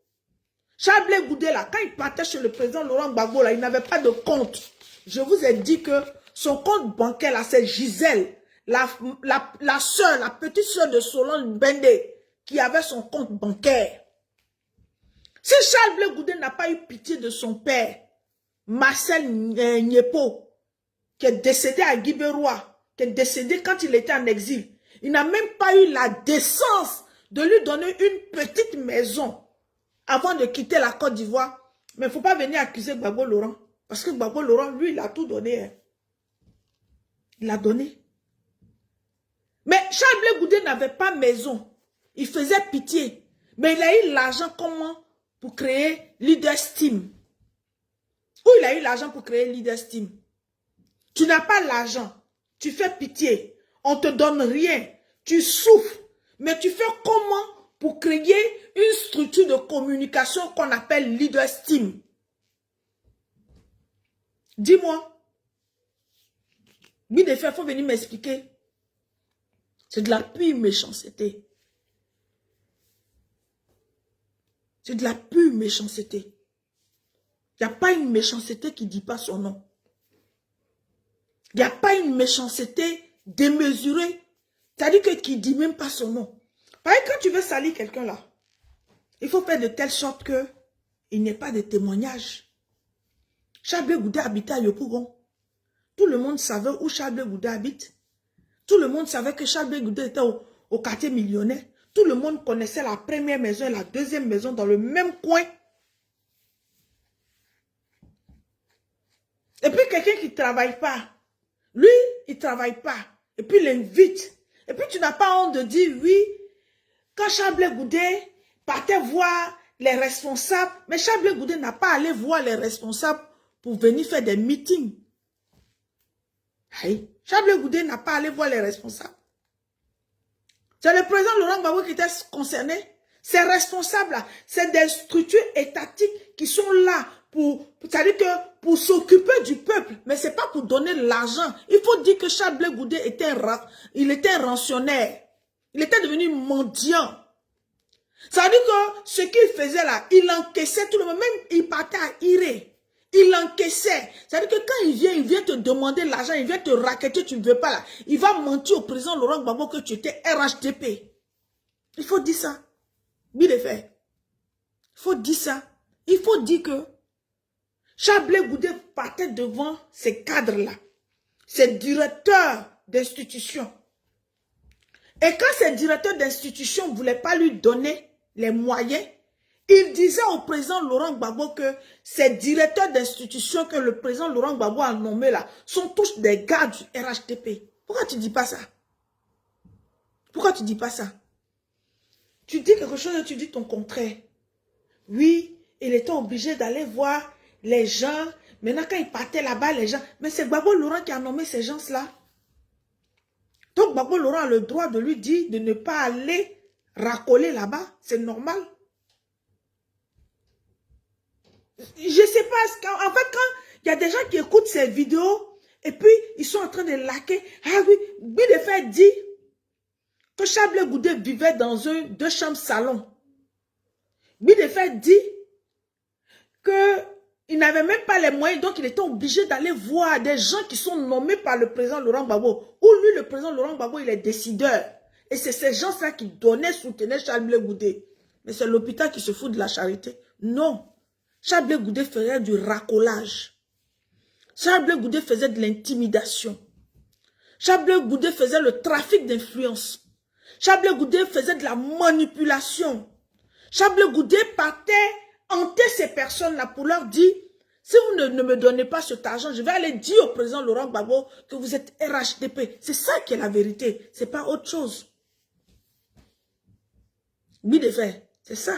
Charles Blé Goudé, là, quand il partait chez le président Laurent Gbagbo, là, il n'avait pas de compte. Je vous ai dit que son compte bancaire, là, c'est Gisèle, la soeur, la petite soeur de Solange Bendé, qui avait son compte bancaire. Si Charles Blé Goudé n'a pas eu pitié de son père, Marcel Niepo, qui est décédé à Guibérois, qui est décédé quand il était en exil, il n'a même pas eu la décence de lui donner une petite maison avant de quitter la Côte d'Ivoire. Mais il ne faut pas venir accuser Gbagbo Laurent. Parce que Gbagbo Laurent, lui, il a tout donné. Hein. Il a donné. Mais Charles Blé Goudé n'avait pas maison. Il faisait pitié. Mais il a eu l'argent comment? Pour créer Leader Steam. Où il a eu l'argent pour créer Leader Steam? Tu n'as pas l'argent. Tu fais pitié. On ne te donne rien. Tu souffres. Mais tu fais comment pour créer une structure de communication qu'on appelle Leader Steam? Dis-moi. Oui, des faits, il faut venir m'expliquer. C'est de la pure méchanceté. C'est de la pure méchanceté. Il n'y a pas une méchanceté qui ne dit pas son nom. Il n'y a pas une méchanceté démesurée. C'est-à-dire que qui ne dit même pas son nom. Par exemple, quand tu veux salir quelqu'un là, il faut faire de telle sorte qu'il n'y ait pas de témoignage. Charles Blé Goudé habitait à Yopougon. Tout le monde savait où Charles Blé Goudé habite. Tout le monde savait que Charles Blé Goudé était au quartier millionnaire. Tout le monde connaissait la première maison et la deuxième maison dans le même coin. Et puis quelqu'un qui ne travaille pas, lui, il ne travaille pas. Et puis il l'invite. Et puis tu n'as pas honte de dire, oui, quand Charles Blé Goudé partait voir les responsables, mais Charles Blé Goudé n'a pas allé voir les responsables pour venir faire des meetings. Hey, Charles Blé Goudé n'a pas allé voir les responsables. C'est le président Laurent Gbagbo qui était concerné. Ces responsables-là, c'est des structures étatiques qui sont là c'est-à-dire que pour s'occuper du peuple, mais c'est pas pour donner l'argent. Il faut dire que Charles Blé Goudé était un rançonnaire. Il était devenu mendiant. Ça veut dire que ce qu'il faisait là, il encaissait tout le monde, même il partait à Iré. Il encaissait. Ça veut dire que quand il vient te demander l'argent, il vient te raqueter, tu ne veux pas là. Il va mentir au président Laurent Gbagbo que tu étais RHDP. Il faut dire ça. Il fait. Il faut dire ça. Il faut dire que Charles Blé Goudé partait devant ces cadres-là, ces directeurs d'institutions. Et quand ces directeurs d'institutions ne voulaient pas lui donner les moyens, il disait au président Laurent Gbagbo que ces directeurs d'institutions que le président Laurent Gbagbo a nommés là, sont tous des gars du RHDP. Pourquoi tu ne dis pas ça? Pourquoi tu ne dis pas ça? Tu dis quelque chose et tu dis ton contraire. Oui, il était obligé d'aller voir les gens. Maintenant, quand il partait là-bas, les gens... Mais c'est Gbagbo Laurent qui a nommé ces gens-là. Donc, Gbagbo Laurent a le droit de lui dire de ne pas aller racoler là-bas. C'est normal. Je ne sais pas. En fait, quand il y a des gens qui écoutent ces vidéos et puis ils sont en train de laquer. Ah oui, Bidefait dit que Charles Blé Goudé vivait dans un 2 chambres salon. Bidefait dit qu'il n'avait même pas les moyens, donc il était obligé d'aller voir des gens qui sont nommés par le président Laurent Gbagbo. Ou lui, le président Laurent Gbagbo, il est décideur. Et c'est ces gens-là qui donnaient, soutenaient Charles Blé Goudé. Mais c'est l'hôpital qui se fout de la charité. Non. Charles Blé Goudé faisait du racolage. Charles Blé Goudé faisait de l'intimidation. Charles Blé Goudé faisait le trafic d'influence. Charles Blé Goudé faisait de la manipulation. Charles Blé Goudé partait hanter ces personnes-là pour leur dire, si vous ne me donnez pas cet argent, je vais aller dire au président Laurent Gbagbo que vous êtes RHDP. C'est ça qui est la vérité. C'est pas autre chose. Bidefait, c'est ça.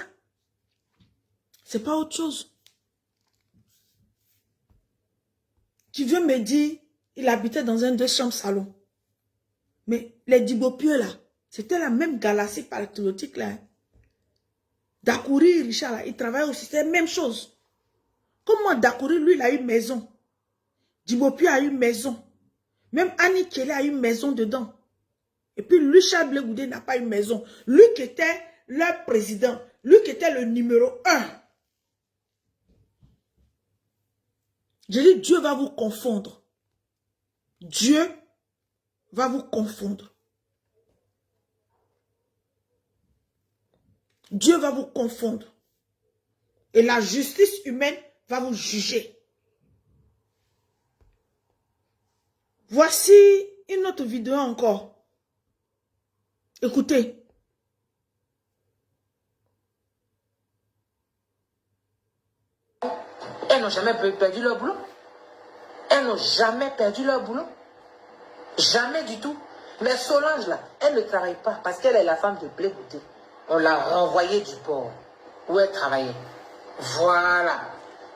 C'est pas autre chose. Tu veux me dire, il habitait dans un 2 chambres salon. Mais les Dibopieux là, c'était la même galaxie patriotique là. Dakouri, Richard là, il travaille aussi, c'est la même chose. Comment Dakouri, lui, il a une maison. Dibopieux a une maison. Même Annie Kelly a une maison dedans. Et puis lui, Charles Blé Goudé n'a pas une maison. Lui qui était leur président, lui qui était le numéro 1. Je dis, Dieu va vous confondre. Dieu va vous confondre. Dieu va vous confondre. Et la justice humaine va vous juger. Voici une autre vidéo encore. Écoutez. Elles n'ont jamais perdu leur boulot. Elles n'ont jamais perdu leur boulot. Jamais du tout. Mais Solange, là, elle ne travaille pas parce qu'elle est la femme de Blé Goudé. On l'a renvoyée du port où elle travaillait. Voilà.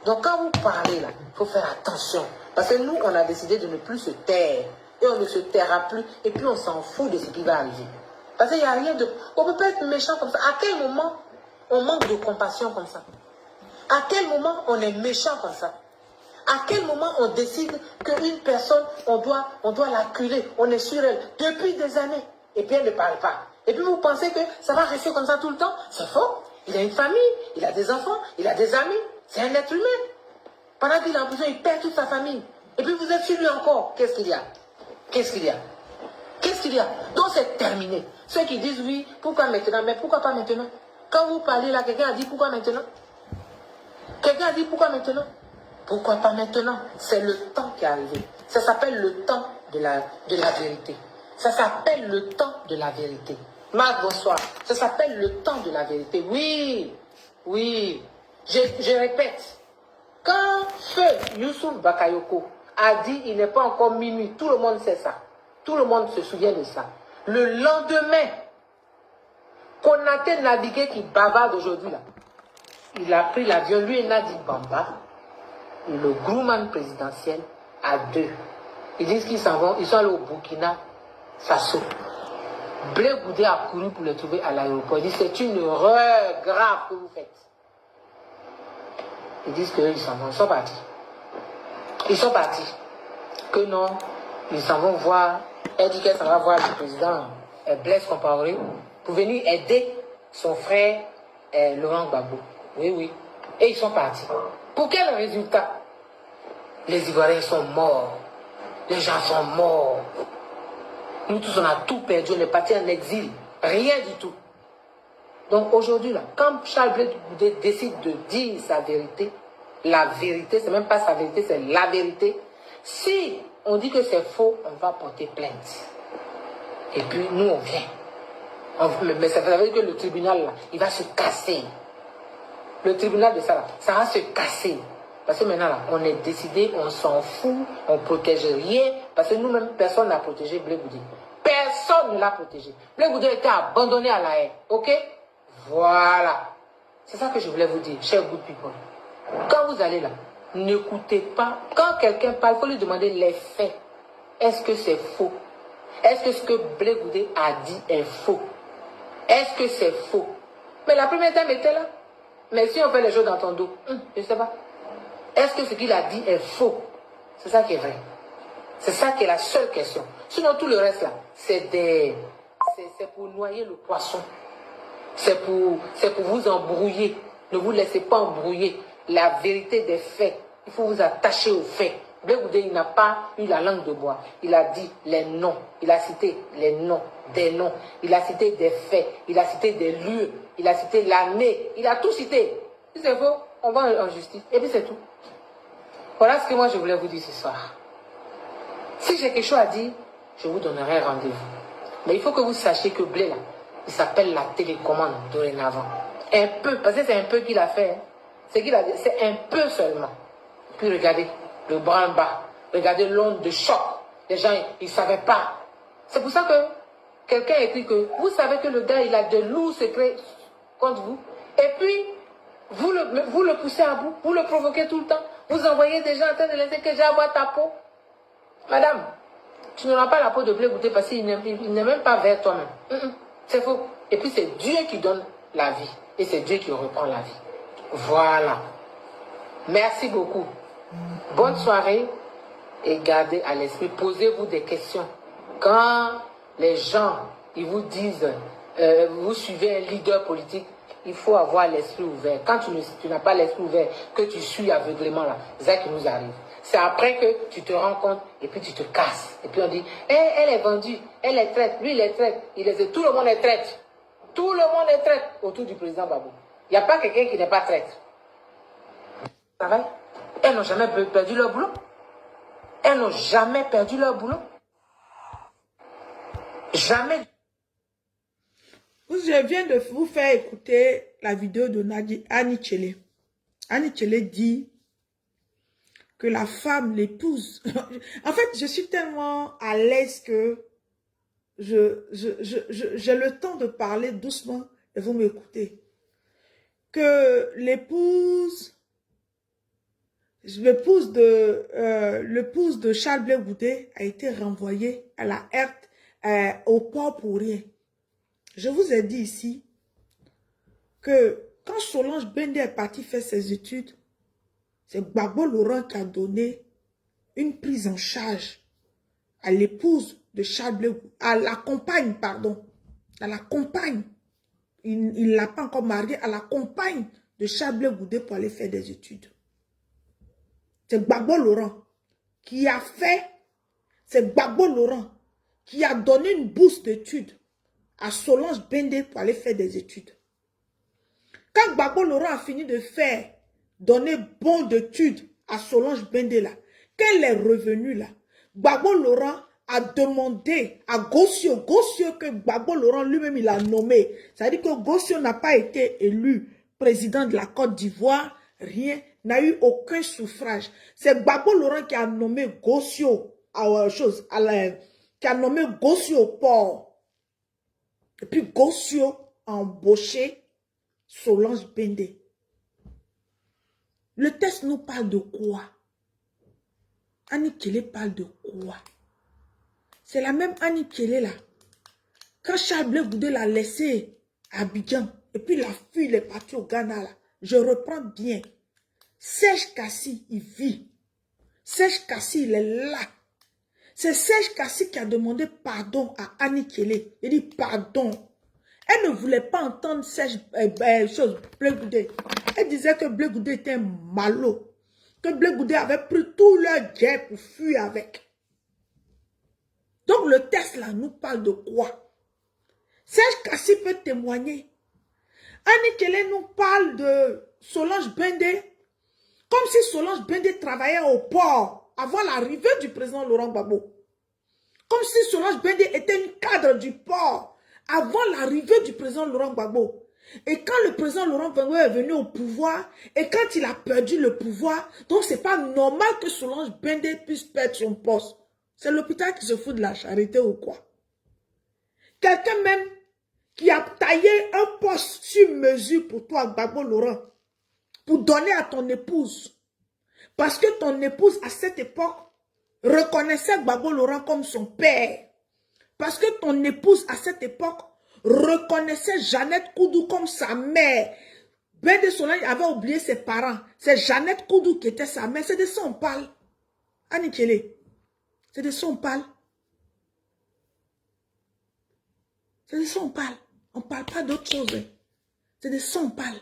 Donc quand vous parlez, là, il faut faire attention. Parce que nous, on a décidé de ne plus se taire. Et on ne se taira plus. Et puis on s'en fout de ce qui va arriver. Parce qu'il n'y a rien de... On ne peut pas être méchant comme ça. À quel moment on manque de compassion comme ça? À quel moment on est méchant comme ça? À quel moment on décide qu'une personne, on doit l'acculer, on est sur elle depuis des années, et puis elle ne parle pas. Et puis vous pensez que ça va rester comme ça tout le temps? C'est faux. Il a une famille, il a des enfants, il a des amis. C'est un être humain. Pendant qu'il est en prison, il perd toute sa famille. Et puis vous êtes sur lui encore. Qu'est-ce qu'il y a? Qu'est-ce qu'il y a? Qu'est-ce qu'il y a? Donc c'est terminé. Ceux qui disent oui, pourquoi maintenant? Mais pourquoi pas maintenant? Quand vous parlez là, quelqu'un a dit pourquoi maintenant? Quelqu'un a dit pourquoi maintenant? Pourquoi pas maintenant? C'est le temps qui est arrivé. Ça s'appelle le temps de la vérité. Ça s'appelle le temps de la vérité. Marc, bonsoir. Ça s'appelle le temps de la vérité. Oui, oui. Je répète. Quand Feu Youssouf Bakayoko a dit il n'est pas encore minuit, tout le monde sait ça. Tout le monde se souvient de ça. Le lendemain, Konaté Nabigué qui bavarde aujourd'hui là, il a pris l'avion, lui et Nadi Bamba, le groupman présidentiel, à deux. Ils disent qu'ils s'en vont, ils sont allés au Burkina Faso. Blé Goudé a couru pour le trouver à l'aéroport. Il dit, c'est une erreur grave que vous faites. Ils disent qu'ils s'en vont. Ils sont partis. Ils sont partis. Que non, ils s'en vont voir. Elle dit qu'elle s'en va voir le président Blaise Compaoré pour venir aider son frère Laurent Gbagbo. Oui, oui. Et ils sont partis. Pour quel résultat? Les Ivoiriens sont morts. Les gens sont morts. Nous tous, on a tout perdu. On est partis en exil. Rien du tout. Donc aujourd'hui, là, quand Charles Blé Goudé décide de dire sa vérité, la vérité, c'est même pas sa vérité, c'est la vérité. Si on dit que c'est faux, on va porter plainte. Et puis nous, on vient. Mais ça veut dire que le tribunal, là, il va se casser. Le tribunal de ça, là, ça va se casser. Parce que maintenant, là, on est décidé, on s'en fout, on ne protège rien. Parce que nous-mêmes, personne n'a protégé Blé Goudé. Personne ne l'a protégé. Blé Goudé a été abandonné à la haie. Ok? Voilà. C'est ça que je voulais vous dire, chers good people. Quand vous allez là, n'écoutez pas. Quand quelqu'un parle, il faut lui demander les faits. Est-ce que c'est faux? Est-ce que ce que Blé Goudé a dit est faux? Est-ce que c'est faux? Mais la première dame était là. Mais si on fait les choses dans ton dos, je ne sais pas. Est-ce que ce qu'il a dit est faux? C'est ça qui est vrai. C'est ça qui est la seule question. Sinon, tout le reste là, c'est pour noyer le poisson. C'est pour vous embrouiller. Ne vous laissez pas embrouiller. La vérité des faits. Il faut vous attacher aux faits. Blé Goudé, il n'a pas eu la langue de bois. Il a dit les noms. Il a cité les noms, des noms. Il a cité des faits. Il a cité des lieux. Il a cité l'année. Il a tout cité. Si c'est faux, on va en justice. Et puis c'est tout. Voilà ce que moi je voulais vous dire ce soir. Si j'ai quelque chose à dire, je vous donnerai rendez-vous. Mais il faut que vous sachiez que Blé, là, il s'appelle la télécommande dorénavant. Un peu, parce que c'est un peu qu'il a fait. Hein. C'est un peu seulement. Puis regardez, le bras-bas. Regardez l'onde de choc. Les gens, ils ne savaient pas. C'est pour ça que quelqu'un a écrit que vous savez que le gars, il a de lourds secrets contre vous. Et puis, vous le poussez à bout. Vous le provoquez tout le temps. Vous envoyez des gens en train de laisser que j'ai à voir ta peau. Madame, tu n'auras pas la peau de Blé Goudé parce qu'il n'est même pas vers toi-même. C'est faux. Et puis c'est Dieu qui donne la vie. Et c'est Dieu qui reprend la vie. Voilà. Merci beaucoup. Bonne soirée. Et gardez à l'esprit. Posez-vous des questions. Quand les gens, ils vous disent, vous suivez un leader politique, il faut avoir l'esprit ouvert. Quand tu n'as pas l'esprit ouvert, que tu suis aveuglément là, c'est ça qui nous arrive. C'est après que tu te rends compte et puis tu te casses. Et puis on dit, elle est vendue, elle est traite, lui il est traite, tout le monde est traite. Tout le monde est traite autour du président Babou. Il n'y a pas quelqu'un qui n'est pas traite. Travail. Elles n'ont jamais perdu leur boulot. Elles n'ont jamais perdu leur boulot. Jamais. Je viens de vous faire écouter la vidéo de Annie Tchele. Annie Tchele dit que la femme, l'épouse... En fait, je suis tellement à l'aise que j'ai le temps de parler doucement et vous m'écoutez. Que l'épouse de Charles Blé Goudé a été renvoyée à la Herth au port pour rien. Je vous ai dit ici que quand Solange Bendé est parti faire ses études, c'est Gbagbo Laurent qui a donné une prise en charge à l'épouse de Charles Blé Goudé, à la compagne, pardon, à la compagne. Il ne l'a pas encore mariée, à la compagne de Charles Blé Goudé pour aller faire des études. C'est Gbagbo Laurent qui a fait, c'est Gbagbo Laurent qui a donné une bourse d'études à Solange Bendé pour aller faire des études. Quand Gbagbo Laurent a fini de faire, donner bon d'études à Solange Bendé là, qu'elle est revenue là, Gbagbo Laurent a demandé à Gossio que Gbagbo Laurent lui-même il a nommé. C'est-à-dire que Gossio n'a pas été élu président de la Côte d'Ivoire, rien, n'a eu aucun suffrage. C'est Gbagbo Laurent qui a nommé Gossio qui a nommé Gossio au port. Et puis Gossio a embauché Solange Bendé. Le texte nous parle de quoi? Annie Tchele parle de quoi? C'est la même Annie Tchele là Quand Charles Blé Goudé l'a laissé à Abidjan, et puis la fille, il est parti au Ghana, là. Je reprends bien. Serge Kassi, il vit. Serge Kassi, il est là. C'est Serge Kassi qui a demandé pardon à Annie Kelly. Il dit pardon. Elle ne voulait pas entendre Serge Blé Goudé. Elle disait que Blé Goudé était un malot. Que Blé Goudé avait pris tout leur guerre pour fuir avec. Donc le texte là nous parle de quoi? Serge Kassi peut témoigner. Annie Kelly nous parle de Solange Bendé. Comme si Solange Bendé travaillait au port avant l'arrivée du président Laurent Gbagbo. Comme si Solange Bendé était une cadre du port avant l'arrivée du président Laurent Gbagbo. Et quand le président Laurent Gbagbo est venu au pouvoir, et quand il a perdu le pouvoir, donc c'est pas normal que Solange Bendé puisse perdre son poste. C'est l'hôpital qui se fout de la charité ou quoi? Quelqu'un même qui a taillé un poste sur mesure pour toi, Gbagbo Laurent, pour donner à ton épouse. Parce que ton épouse, à cette époque, reconnaissait Gbagbo Laurent comme son père. Parce que ton épouse, à cette époque, reconnaissait Jeannette Koudou comme sa mère. Bendé Solange avait oublié ses parents. C'est Jeannette Koudou qui était sa mère. C'est de ça on parle. Annie Kelly. C'est de ça on parle. C'est de ça on parle. On ne parle pas d'autre chose. C'est de ça on parle.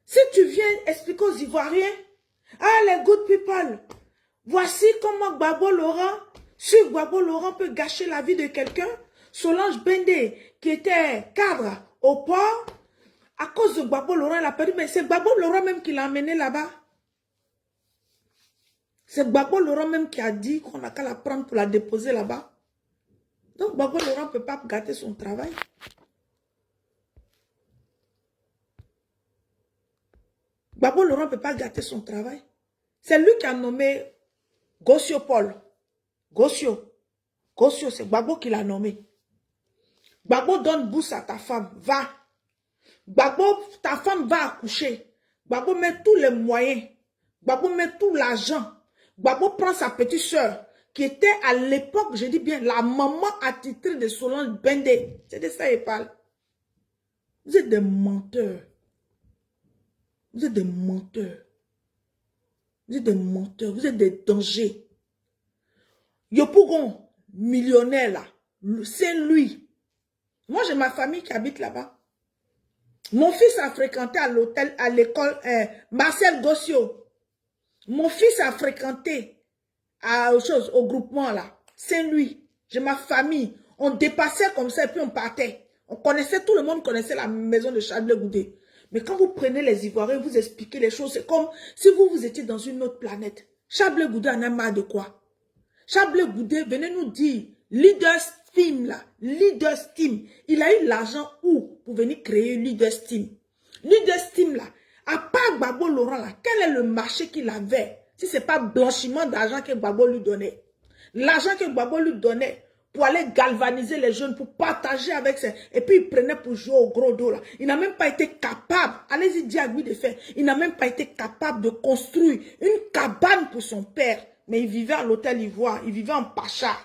Si tu viens expliquer aux Ivoiriens, ah les good people, voici comment Gbagbo Laurent, si Gbagbo Laurent peut gâcher la vie de quelqu'un, Solange Bendé, qui était cadre au port, à cause de Gbagbo Laurent, elle a perdu, mais c'est Gbagbo Laurent même qui l'a emmené là-bas. C'est Gbagbo Laurent même qui a dit qu'on n'a qu'à la prendre pour la déposer là-bas. Donc Gbagbo Laurent ne peut pas gâter son travail. Gbagbo Laurent ne peut pas gâter son travail. C'est lui qui a nommé Gossio Paul. Gossio, c'est Gbagbo qui l'a nommé. Gbagbo donne bourse à ta femme, va. Gbagbo, ta femme va accoucher. Gbagbo met tous les moyens. Gbagbo met tout l'argent. Gbagbo prend sa petite soeur, qui était à l'époque, je dis bien, la maman attitrée de Solange Bendé. C'est de ça qu'il parle. Vous êtes des menteurs. Vous êtes des menteurs. Vous êtes des menteurs. Vous êtes des dangers. Yopougon, millionnaire là, c'est lui. Moi, j'ai ma famille qui habite là-bas. Mon fils a fréquenté à l'hôtel, à l'école, Marcel Gossio. Mon fils a fréquenté au groupement là. C'est lui. J'ai ma famille. On dépassait comme ça et puis on partait. On connaissait, tout le monde connaissait la maison de Charles Blé Goudé. Mais quand vous prenez les Ivoiriens, vous expliquez les choses, c'est comme si vous étiez dans une autre planète. Charles Blé Goudé en a marre de quoi? Charles Blé Goudé, venez nous dire, Leader Steam là, Leader Steam, il a eu l'argent où pour venir créer Leader Steam? Leader Steam là, à part Gbagbo Laurent là, quel est le marché qu'il avait? Si ce n'est pas blanchiment d'argent que Gbagbo lui donnait. L'argent que Gbagbo lui donnait pour aller galvaniser les jeunes, pour partager avec ses... Et puis il prenait pour jouer au gros dos là. Il n'a même pas été capable, allez-y dire à lui de faire, il n'a même pas été capable de construire une cabane pour son père. Mais il vivait à l'hôtel Ivoire, il vivait en Pacha.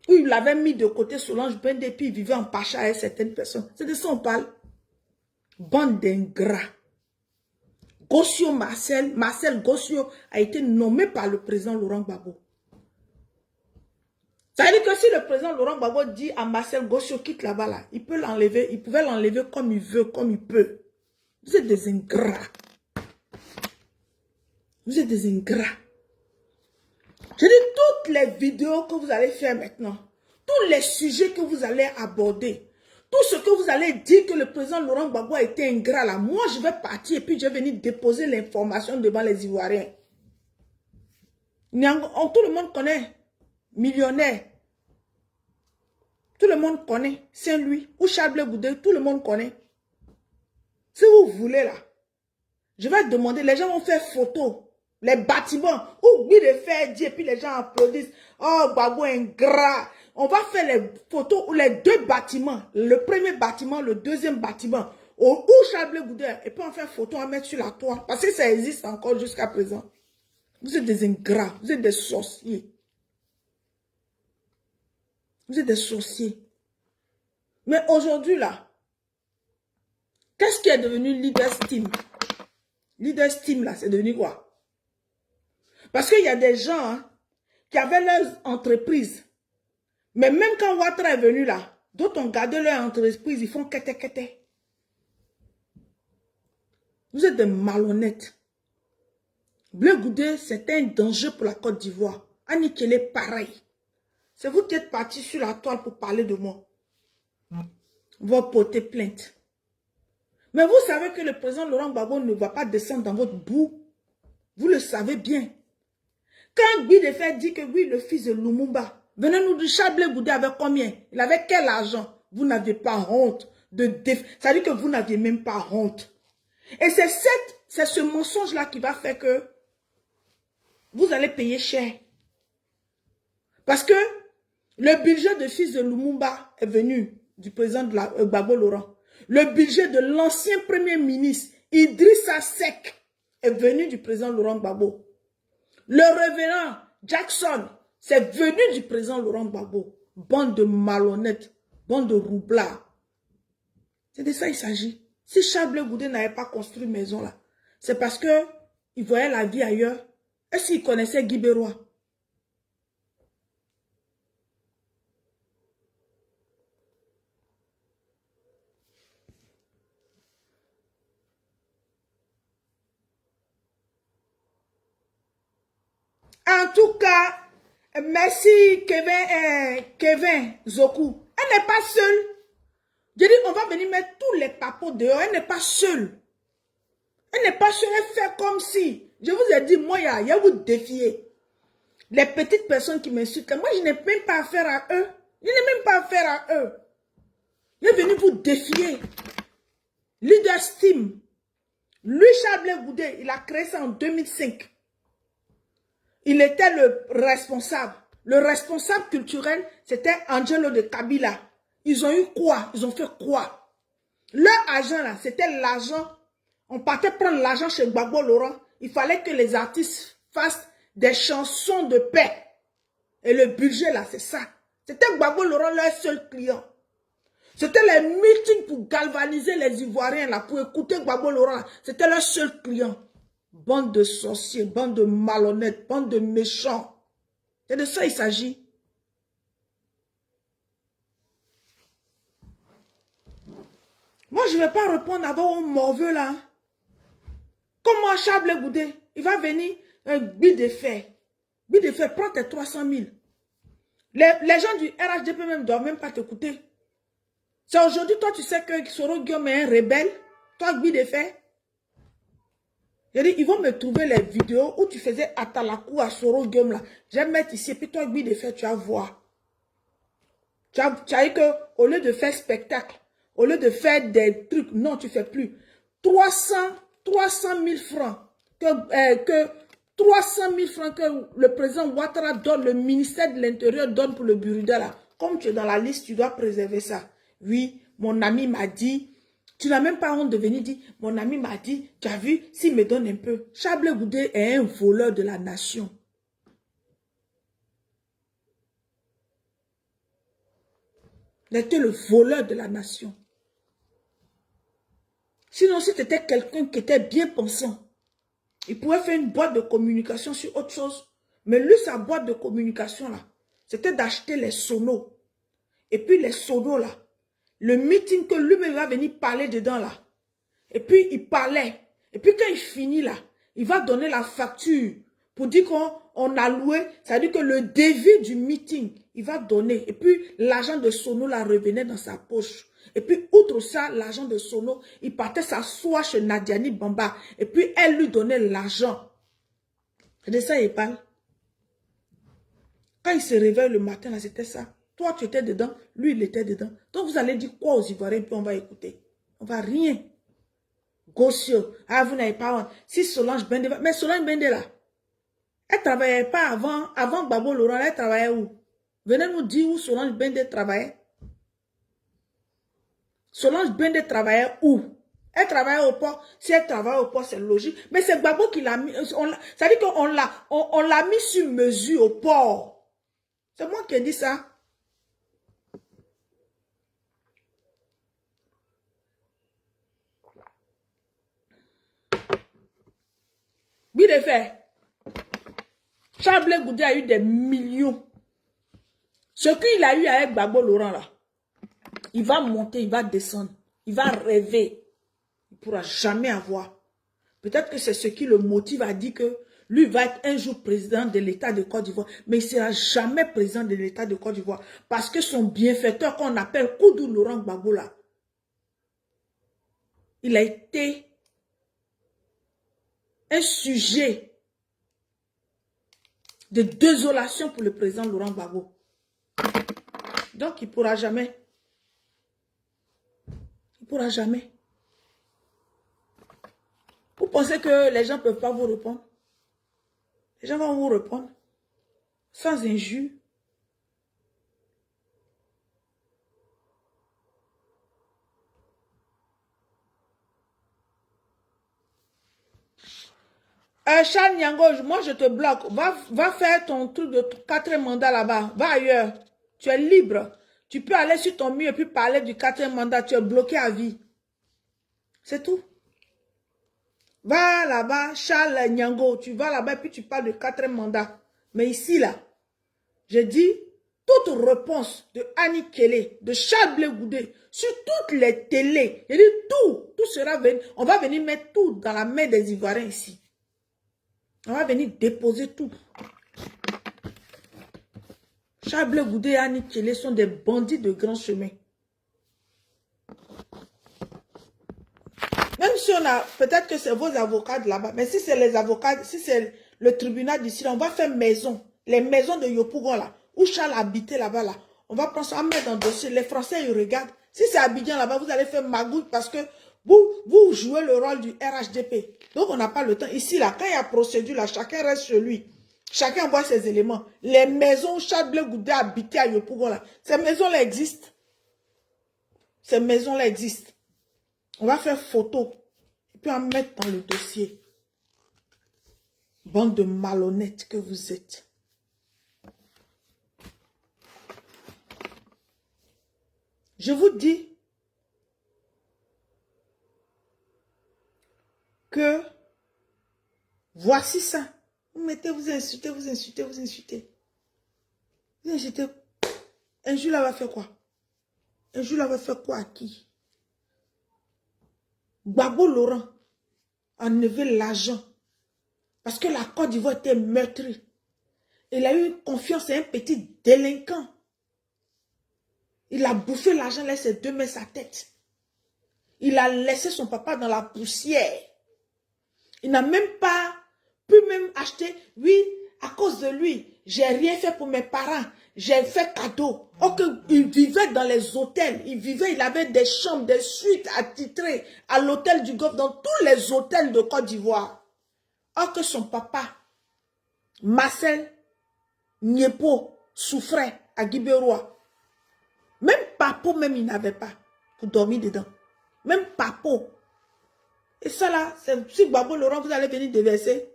Où il avait mis de côté Solange Bendé, puis il vivait en Pacha avec certaines personnes. C'est de ça on parle. Bande d'ingrats. Gossio Marcel Gossio a été nommé par le président Laurent Gbagbo. Ça veut dire que si le président Laurent Gbagbo dit à Marcel Gossio quitte là-bas, là, il peut l'enlever, il pouvait l'enlever comme il veut, comme il peut. Vous êtes des ingrats. Vous êtes des ingrats. Je dis toutes les vidéos que vous allez faire maintenant, tous les sujets que vous allez aborder, tout ce que vous allez dire que le président Laurent Gbagbo a été ingrat là, moi je vais partir et puis je vais venir déposer l'information devant les Ivoiriens. Tout le monde connaît, millionnaire. Tout le monde connaît, Saint-Louis ou Charles Blé Goudé, tout le monde connaît. Si vous voulez là, je vais demander, les gens vont faire photo. Les bâtiments, oublie de faire dire, et puis les gens applaudissent. Oh, Gbagbo ingrat. On va faire les photos où les deux bâtiments, le premier bâtiment, le deuxième bâtiment, où Charles Blé Goudé, et puis on fait photo à mettre sur la toile. Parce que ça existe encore jusqu'à présent. Vous êtes des ingrats, vous êtes des sorciers. Vous êtes des sorciers. Mais aujourd'hui, là, qu'est-ce qui est devenu Leaders Team? Leaders Team, là, c'est devenu quoi? Parce qu'il y a des gens hein, qui avaient leur entreprise. Mais même quand Ouattara est venu là, d'autres ont gardé leur entreprise, ils font kete. Vous êtes des malhonnêtes. Blé Goudé, c'est un danger pour la Côte d'Ivoire. Anikele, pareil. C'est vous qui êtes partis sur la toile pour parler de moi. Vous porter plainte. Mais vous savez que le président Laurent Gbagbo ne va pas descendre dans votre boue. Vous le savez bien. Quand Guy Defert dit que oui, le fils de Lumumba, venez nous dire, Charles Blé Goudé avait combien? Il avait quel argent? Vous n'avez pas honte de ça veut dire que vous n'aviez même pas honte. Et c'est ce mensonge-là qui va faire que vous allez payer cher. Parce que le budget de fils de Lumumba est venu du président de Gbagbo Laurent. Le budget de l'ancien premier ministre Idrissa Seck est venu du président Laurent Gbagbo. Le révérend Jackson, c'est venu du président Laurent Gbagbo. Bande de malhonnêtes, bande de roublards. C'est de ça il s'agit. Si Charles Blé Goudé n'avait pas construit une maison là, c'est parce que il voyait la vie ailleurs. Est-ce qu'il connaissait Guy Bérois? En tout cas, merci Kevin Zoku. Elle n'est pas seule. Je dis, on va venir mettre tous les papots dehors. Elle n'est pas seule. Elle n'est pas seule. Elle fait comme si. Je vous ai dit, moi, il y a vous défier. Les petites personnes qui m'insultent, moi, je n'ai même pas affaire à eux. Je n'ai même pas affaire à eux. Je suis venu vous défier. Leaders Team. Lui, Charles Blé Goudé, il a créé ça en 2005. Il était le responsable. Le responsable culturel, c'était Angelo de Kabila. Ils ont eu quoi? Ils ont fait quoi? Leur argent, là, c'était l'argent. On partait prendre l'argent chez Gbagbo Laurent. Il fallait que les artistes fassent des chansons de paix. Et le budget, là, c'est ça. C'était Gbagbo Laurent, leur seul client. C'était les meetings pour galvaniser les Ivoiriens, là, pour écouter Gbagbo Laurent. C'était leur seul client. Bande de sorciers, bande de malhonnêtes, bande de méchants. C'est de ça il s'agit. Moi, je ne vais pas répondre à vos morveux là. Comme moi, Charles Blé Goudé, il va venir un Guy Defert. Guy Defert, prends tes 300 000. Les gens du RHDP même ne doivent même pas t'écouter. C'est aujourd'hui, toi, tu sais que Soro Guillaume est un rebelle. Toi, Guy Defert. J'ai dit, ils vont me trouver les vidéos où tu faisais Atalakou à Soro Guillaume là. Je vais mettre ici, et puis toi, Guy Defert, tu vas voir. Tu as dit qu'au lieu de faire spectacle, au lieu de faire des trucs, non, tu ne fais plus. 300 000 francs, que 300 000 francs que le président Ouattara donne, le ministère de l'Intérieur donne pour le Buruda là. Comme tu es dans la liste, tu dois préserver ça. Oui, mon ami m'a dit. Tu n'as même pas honte de venir dire, mon ami m'a dit, tu as vu, s'il me donne un peu. Charles Blé Goudé est un voleur de la nation. Il était le voleur de la nation. Sinon, si tu étais quelqu'un qui était bien pensant, il pouvait faire une boîte de communication sur autre chose. Mais lui, sa boîte de communication, là, c'était d'acheter les sonos. Et puis les sonos, là, le meeting que lui-même va venir parler dedans, là. Et puis, il parlait. Et puis, quand il finit, là, il va donner la facture pour dire qu'on a loué. C'est-à-dire que le devis du meeting, il va donner. Et puis, l'argent de Sono, là, revenait dans sa poche. Et puis, outre ça, l'argent de Sono, il partait s'asseoir chez Nadiani Bamba. Et puis, elle lui donnait l'argent. C'est de ça il parle. Quand il se réveille le matin, là, c'était ça. Toi, tu étais dedans. Lui, il était dedans. Donc, vous allez dire quoi aux Ivoiriens, puis on va écouter. On va rien. Gossio. Ah, vous n'avez pas honte. Si Solange Bende... Mais Solange Bende, là, elle ne travaillait pas avant Gbagbo Laurent. Elle travaillait où? Venez nous dire où Solange Bende travaillait. Solange Bende travaillait où? Elle travaillait au port. Si elle travaille au port, c'est logique. Mais c'est Gbagbo qui l'a mis. Ça dit qu'on l'a mis sur mesure au port. C'est moi qui ai dit ça. fait. Charles Blé Goudé a eu des millions. Ce qu'il a eu avec Gbagbo Laurent là, il va monter, il va descendre, il va rêver. Il ne pourra jamais avoir. Peut-être que c'est ce qui le motive à dire que lui va être un jour président de l'État de Côte d'Ivoire, mais il ne sera jamais président de l'État de Côte d'Ivoire. Parce que son bienfaiteur qu'on appelle Koudou Laurent Gbagbo là, il a été un sujet de désolation pour le président Laurent Gbagbo. Donc, il ne pourra jamais. Il ne pourra jamais. Vous pensez que les gens ne peuvent pas vous répondre? Les gens vont vous répondre sans injure. Charles Nyango, moi je te bloque. Va faire ton truc de 4e mandat là-bas. Va ailleurs. Tu es libre. Tu peux aller sur ton mur et puis parler du 4e mandat. Tu es bloqué à vie. C'est tout. Va là-bas, Charles Nyango. Tu vas là-bas et puis tu parles du 4e mandat. Mais ici, là, je dis toute réponse de Annie Kelly, de Charles Blé Goudé, sur toutes les télés. Je dis tout sera venu. On va venir mettre tout dans la main des Ivoiriens ici. On va venir déposer tout. Charles Blé Goudé et Annie Kelly sont des bandits de grand chemin. Même si on a, peut-être que c'est vos avocats de là-bas, mais si c'est les avocats, si c'est le tribunal d'ici, on va faire maison. Les maisons de Yopougon là, où Charles habitait là-bas là. On va prendre ça, on va mettre dans le dossier. Les Français, ils regardent. Si c'est Abidjan là-bas, vous allez faire magouille parce que vous jouez le rôle du RHDP. Donc, on n'a pas le temps. Ici, là, quand il y a procédure, là, chacun reste chez lui. Chacun voit ses éléments. Les maisons où Charles Blé Goudé habitait à Yopougon, là, ces maisons-là existent. Ces maisons-là existent. On va faire photo. Et puis, on va mettre dans le dossier. Bande de malhonnêtes que vous êtes. Je vous dis que voici ça. Vous mettez, vous insultez, vous insultez, vous insultez. Vous insultez. Un jour là va faire quoi? Un jour là va faire quoi à qui? Gbagbo Laurent a enlevé l'argent parce que la Côte d'Ivoire était meurtrie. Il a eu confiance à un petit délinquant. Il a bouffé l'argent, laissé ses 2 mains sa tête. Il a laissé son papa dans la poussière. Il n'a même pas pu même acheter. Oui, à cause de lui, j'ai rien fait pour mes parents. J'ai fait cadeau. Or il vivait dans les hôtels. Il avait des chambres, des suites attitrées à l'hôtel du Golfe, dans tous les hôtels de Côte d'Ivoire. Or que son papa, Marcel Niepo, souffrait à Guibérois. Même Papo, même il n'avait pas pour dormir dedans. Même Papo. Et ça là, c'est sur Gbagbo Laurent, vous allez venir déverser.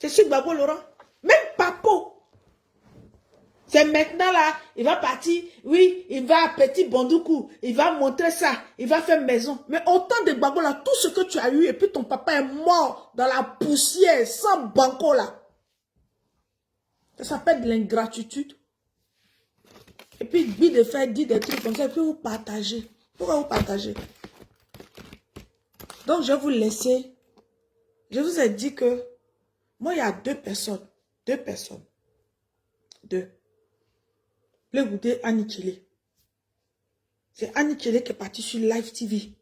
C'est sur Gbagbo Laurent. Même Papo. C'est maintenant là, il va partir, oui, il va à Petit Bandoukou, il va montrer ça, il va faire maison. Mais autant de Gbagbo là, tout ce que tu as eu, et puis ton papa est mort dans la poussière, sans banco là. Ça s'appelle de l'ingratitude. Et puis, lui de faire dire des trucs comme ça, et puis vous partagez. Pourquoi vous partagez? Donc, je vais vous laisser. Je vous ai dit que, moi, il y a 2 personnes. 2 personnes. 2. Blé Goudé, Annie Kelly. C'est Annie Kelly qui est partie sur Live TV.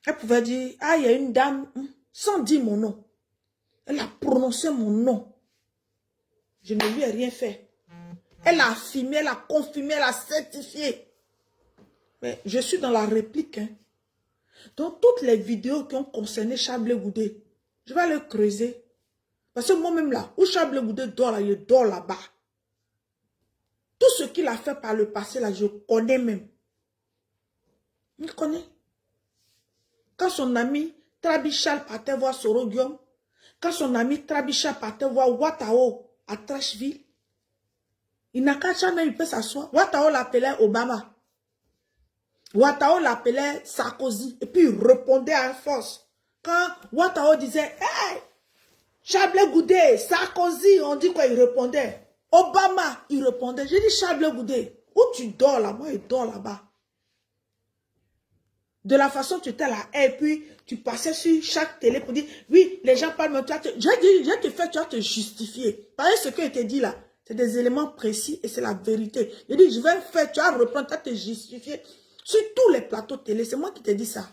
Elle pouvait dire, ah, il y a une dame, sans dire mon nom. Elle a prononcé mon nom. Je ne lui ai rien fait. Elle a affirmé, elle a confirmé, elle a certifié. Mais je suis dans la réplique. Hein. Donc, toutes les vidéos qui ont concerné Charles Blé Goudé, je vais le creuser. Parce que moi-même là, où Charles Blé Goudé dort là, je dors là-bas. Tout ce qu'il a fait par le passé là, je connais même. Je connais. Quand son ami Trabichal partait voir Sorogium, quand son ami Trabichal partait voir Watao à Trashville, il n'a qu'à jamais, il peut s'asseoir. Watao l'appelait Obama. Ouattao l'appelait Sarkozy. Et puis il répondait à force. Quand Ouattao disait, hey, Charles Goudé, Sarkozy, on dit quoi, il répondait. Obama, il répondait. J'ai dit, Charles Goudé, où tu dors là? Moi, je dors là-bas. De la façon tu étais là, et puis tu passais sur chaque télé pour dire, oui, les gens parlent, mais je te fais, tu vas te justifier. Pareil, ce que je t'ai dit là, c'est des éléments précis et c'est la vérité. Je dis, je vais faire, tu vas reprendre, tu vas te justifier sur tous les plateaux télé. C'est moi qui t'ai dit ça.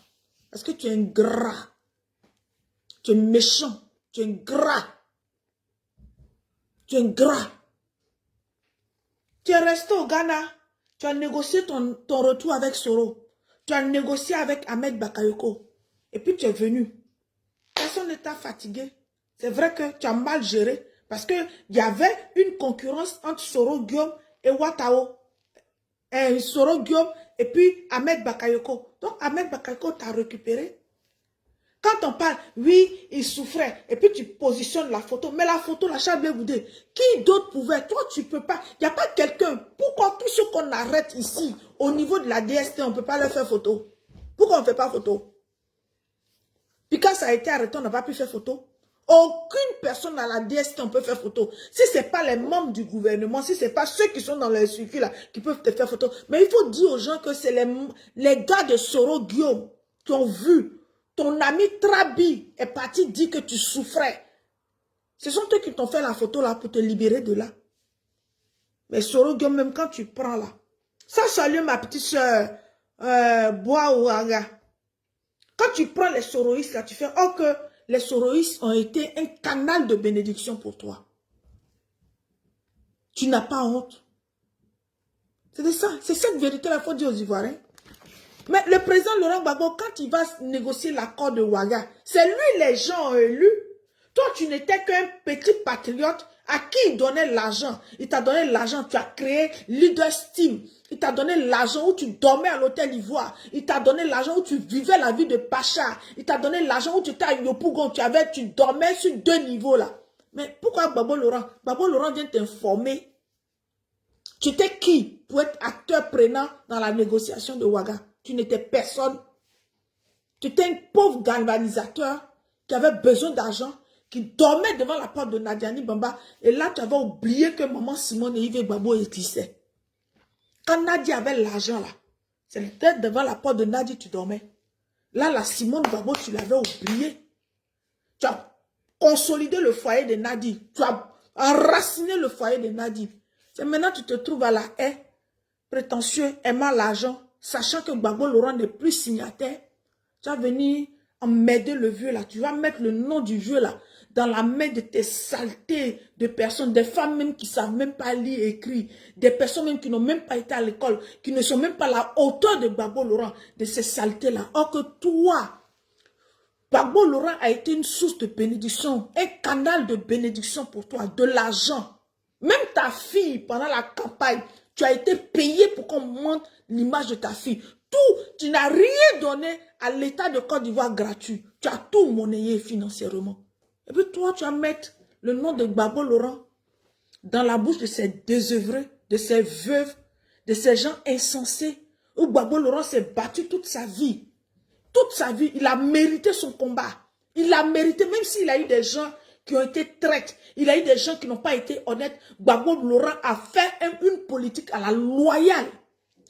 Parce que tu es ingrat. Tu es méchant. Tu es ingrat. Tu es ingrat. Tu es resté au Ghana. Tu as négocié ton retour avec Soro. Tu as négocié avec Ahmed Bakayoko. Et puis tu es venu. Personne ne t'a fatigué. C'est vrai que tu as mal géré. Parce qu'il y avait une concurrence entre Soro Guillaume et Ouattao. Soro Guillaume et puis Ahmed Bakayoko. Donc Ahmed Bakayoko t'a récupéré. Quand on parle, oui, il souffrait. Et puis tu positionnes la photo. Mais la photo, la Charles Goudé, qui d'autre pouvait? Toi, tu ne peux pas. Il n'y a pas quelqu'un. Pourquoi tous ceux qu'on arrête ici, au niveau de la DST, on ne peut pas leur faire photo? Pourquoi on ne fait pas photo? Puis quand ça a été arrêté, on n'a pas pu faire photo. Aucune personne à la DST, on peut faire photo. Si ce n'est pas les membres du gouvernement, si ce n'est pas ceux qui sont dans les circuits là, qui peuvent te faire photo. Mais il faut dire aux gens que c'est les gars de Soro Guillaume qui ont vu. Ton ami Trabi est parti dire que tu souffrais. Ce sont eux qui t'ont fait la photo là pour te libérer de là. Mais Soro Guillaume, même quand tu prends là. Ça salue ma petite soeur Bois Ouaga. Quand tu prends les soroïstes là, tu fais oh que les soroïstes ont été un canal de bénédiction pour toi. Tu n'as pas honte. C'est ça. C'est cette vérité là qu'il faut dire aux Ivoiriens. Mais le président Laurent Gbagbo, quand il va négocier l'accord de Ouaga, c'est lui les gens ont élu. Toi, tu n'étais qu'un petit patriote à qui il donnait l'argent. Il t'a donné l'argent, tu as créé Leader Steam. Il t'a donné l'argent où tu dormais à l'hôtel Ivoire. Il t'a donné l'argent où tu vivais la vie de Pacha. Il t'a donné l'argent où tu étais à Yopougon. Tu dormais sur 2 niveaux là. Mais pourquoi Gbagbo Laurent? Gbagbo Laurent vient t'informer. Tu étais qui pour être acteur prenant dans la négociation de Ouaga? Tu n'étais personne. Tu étais un pauvre galvanisateur qui avait besoin d'argent, qui dormait devant la porte de Nadiani Bamba. Et là, tu avais oublié que maman Simone et Yves Gbagbo existaient. Quand Nadia avait l'argent là, c'était devant la porte de Nadia tu dormais. Là, la Simone Gbagbo, tu l'avais oublié. Tu as consolidé le foyer de Nadia. Tu as enraciné le foyer de Nadia. C'est maintenant que tu te trouves à la haie, prétentieux, aimant l'argent, sachant que Gbagbo Laurent n'est plus signataire. Tu vas venir emmerder le vieux là. Tu vas mettre le nom du vieux là dans la main de tes saletés de personnes, des femmes même qui ne savent même pas lire et écrire, des personnes même qui n'ont même pas été à l'école, qui ne sont même pas à la hauteur de Gbagbo Laurent, de ces saletés là. Or que toi, Gbagbo Laurent a été une source de bénédiction, un canal de bénédiction pour toi, de l'argent. Même ta fille, pendant la campagne, tu as été payé pour qu'on monte l'image de ta fille. Tout, tu n'as rien donné à l'État de Côte d'Ivoire gratuit. Tu as tout monnayé financièrement. Et puis toi, tu vas mettre le nom de Gbagbo Laurent dans la bouche de ces désœuvrés, de ces veuves, de ces gens insensés, où Gbagbo Laurent s'est battu toute sa vie. Toute sa vie, il a mérité son combat. Il a mérité, même s'il a eu des gens qui ont été traîtres, il a eu des gens qui n'ont pas été honnêtes. Gbagbo Laurent a fait une politique à la loyale.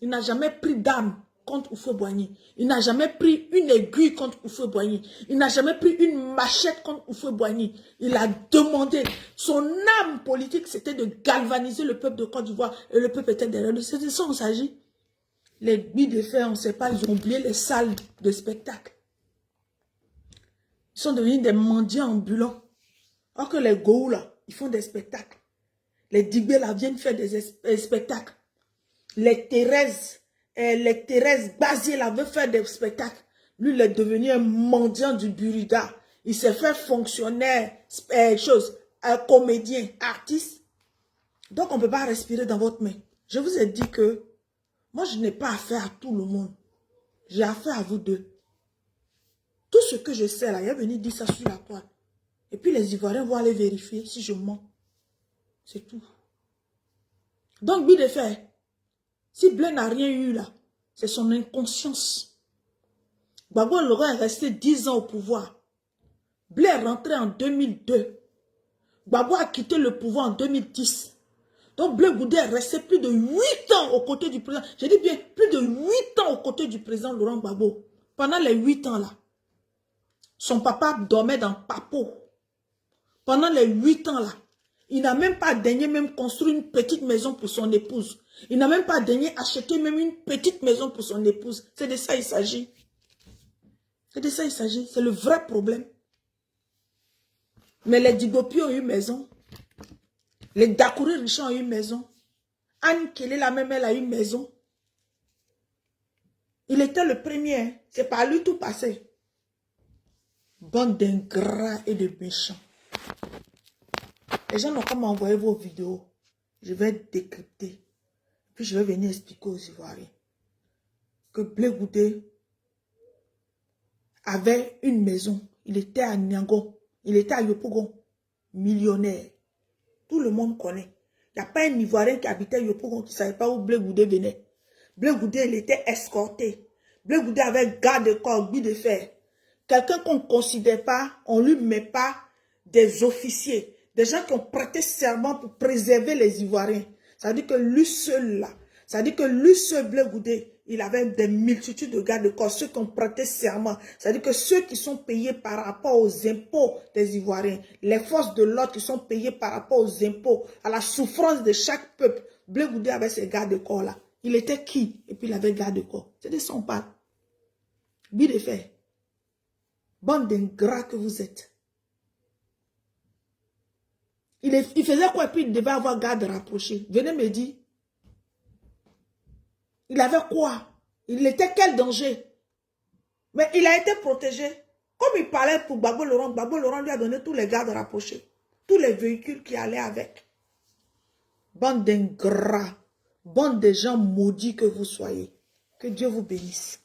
Il n'a jamais pris d'arme contre Houphouët-Boigny. Il n'a jamais pris une aiguille contre Houphouët-Boigny. Il n'a jamais pris une machette contre Houphouët-Boigny. Il a demandé. Son âme politique, c'était de galvaniser le peuple de Côte d'Ivoire. Et le peuple était derrière lui. C'est de ça qu'on s'agit. Les billes de fer, on ne sait pas, ils ont oublié les salles de spectacle. Ils sont devenus des mendiants ambulants. Alors que les Goou, là, ils font des spectacles. Les Dibé, là, viennent faire des spectacles. Les Thérèse Bazier, là, veut faire des spectacles. Lui, il est devenu un mendiant du Burida. Il s'est fait fonctionnaire, comédien, artiste. Donc, on ne peut pas respirer dans votre main. Je vous ai dit que moi, je n'ai pas affaire à tout le monde. J'ai affaire à vous deux. Tout ce que je sais, là, il est venu dire ça sur la toile. Et puis les Ivoiriens vont aller vérifier si je mens. C'est tout. Donc, Bill de fer, si Blé n'a rien eu là, C'est son inconscience. Gbagbo Laurent est resté 10 ans au pouvoir. Blair est rentré en 2002. Gbagbo a quitté le pouvoir en 2010. Donc Blé Goudé est resté plus de 8 ans aux côtés du président. J'ai dit bien, plus de 8 ans aux côtés du président Laurent Gbagbo. Pendant les 8 ans là, son papa dormait dans Papo. Pendant les 8 ans là, il n'a même pas daigné même construire une petite maison pour son épouse. Il n'a même pas daigné acheter même une petite maison pour son épouse. C'est de ça il s'agit. C'est de ça il s'agit. C'est le vrai problème. Mais les Digopi ont eu maison. Les Dakouri riches ont eu maison. Anne Kelly, la même, elle a eu maison. Il était le premier. Hein. C'est par lui tout passé. Bande d'ingrats et de méchants. Les gens n'ont qu'à m'envoyer vos vidéos. Je vais décrypter. Puis je vais venir expliquer aux Ivoiriens que Blé Goudé avait une maison. Il était à Niango. Il était à Yopougon. Millionnaire. Tout le monde connaît. Il n'y a pas un Ivoirien qui habitait Yopougon qui ne savait pas où Blé Goudé venait. Blé Goudé, il était escorté. Blé Goudé avait garde-corps, but de fer. Quelqu'un qu'on ne considère pas, on ne lui met pas des officiers. Des gens qui ont prêté serment pour préserver les Ivoiriens. Ça veut dire que lui seul là, ça veut dire que lui seul Blé Goudé, il avait des multitudes de garde-corps, ceux qui ont prêté serment. Ça veut dire que ceux qui sont payés par rapport aux impôts des Ivoiriens, les forces de l'ordre qui sont payées par rapport aux impôts, à la souffrance de chaque peuple. Blé Goudé avait ces garde-corps là. Il était qui? Et puis il avait garde-corps. C'est de ça on parle. But de fer. Bande d'ingrats que vous êtes. Il faisait quoi et puis il devait avoir garde rapproché. Venez me dire. Il avait quoi? Il était quel danger? Mais il a été protégé. Comme il parlait pour Gbagbo Laurent lui a donné tous les gardes rapprochés. Tous les véhicules qui allaient avec. Bande d'ingrats. Bande de gens maudits que vous soyez. Que Dieu vous bénisse.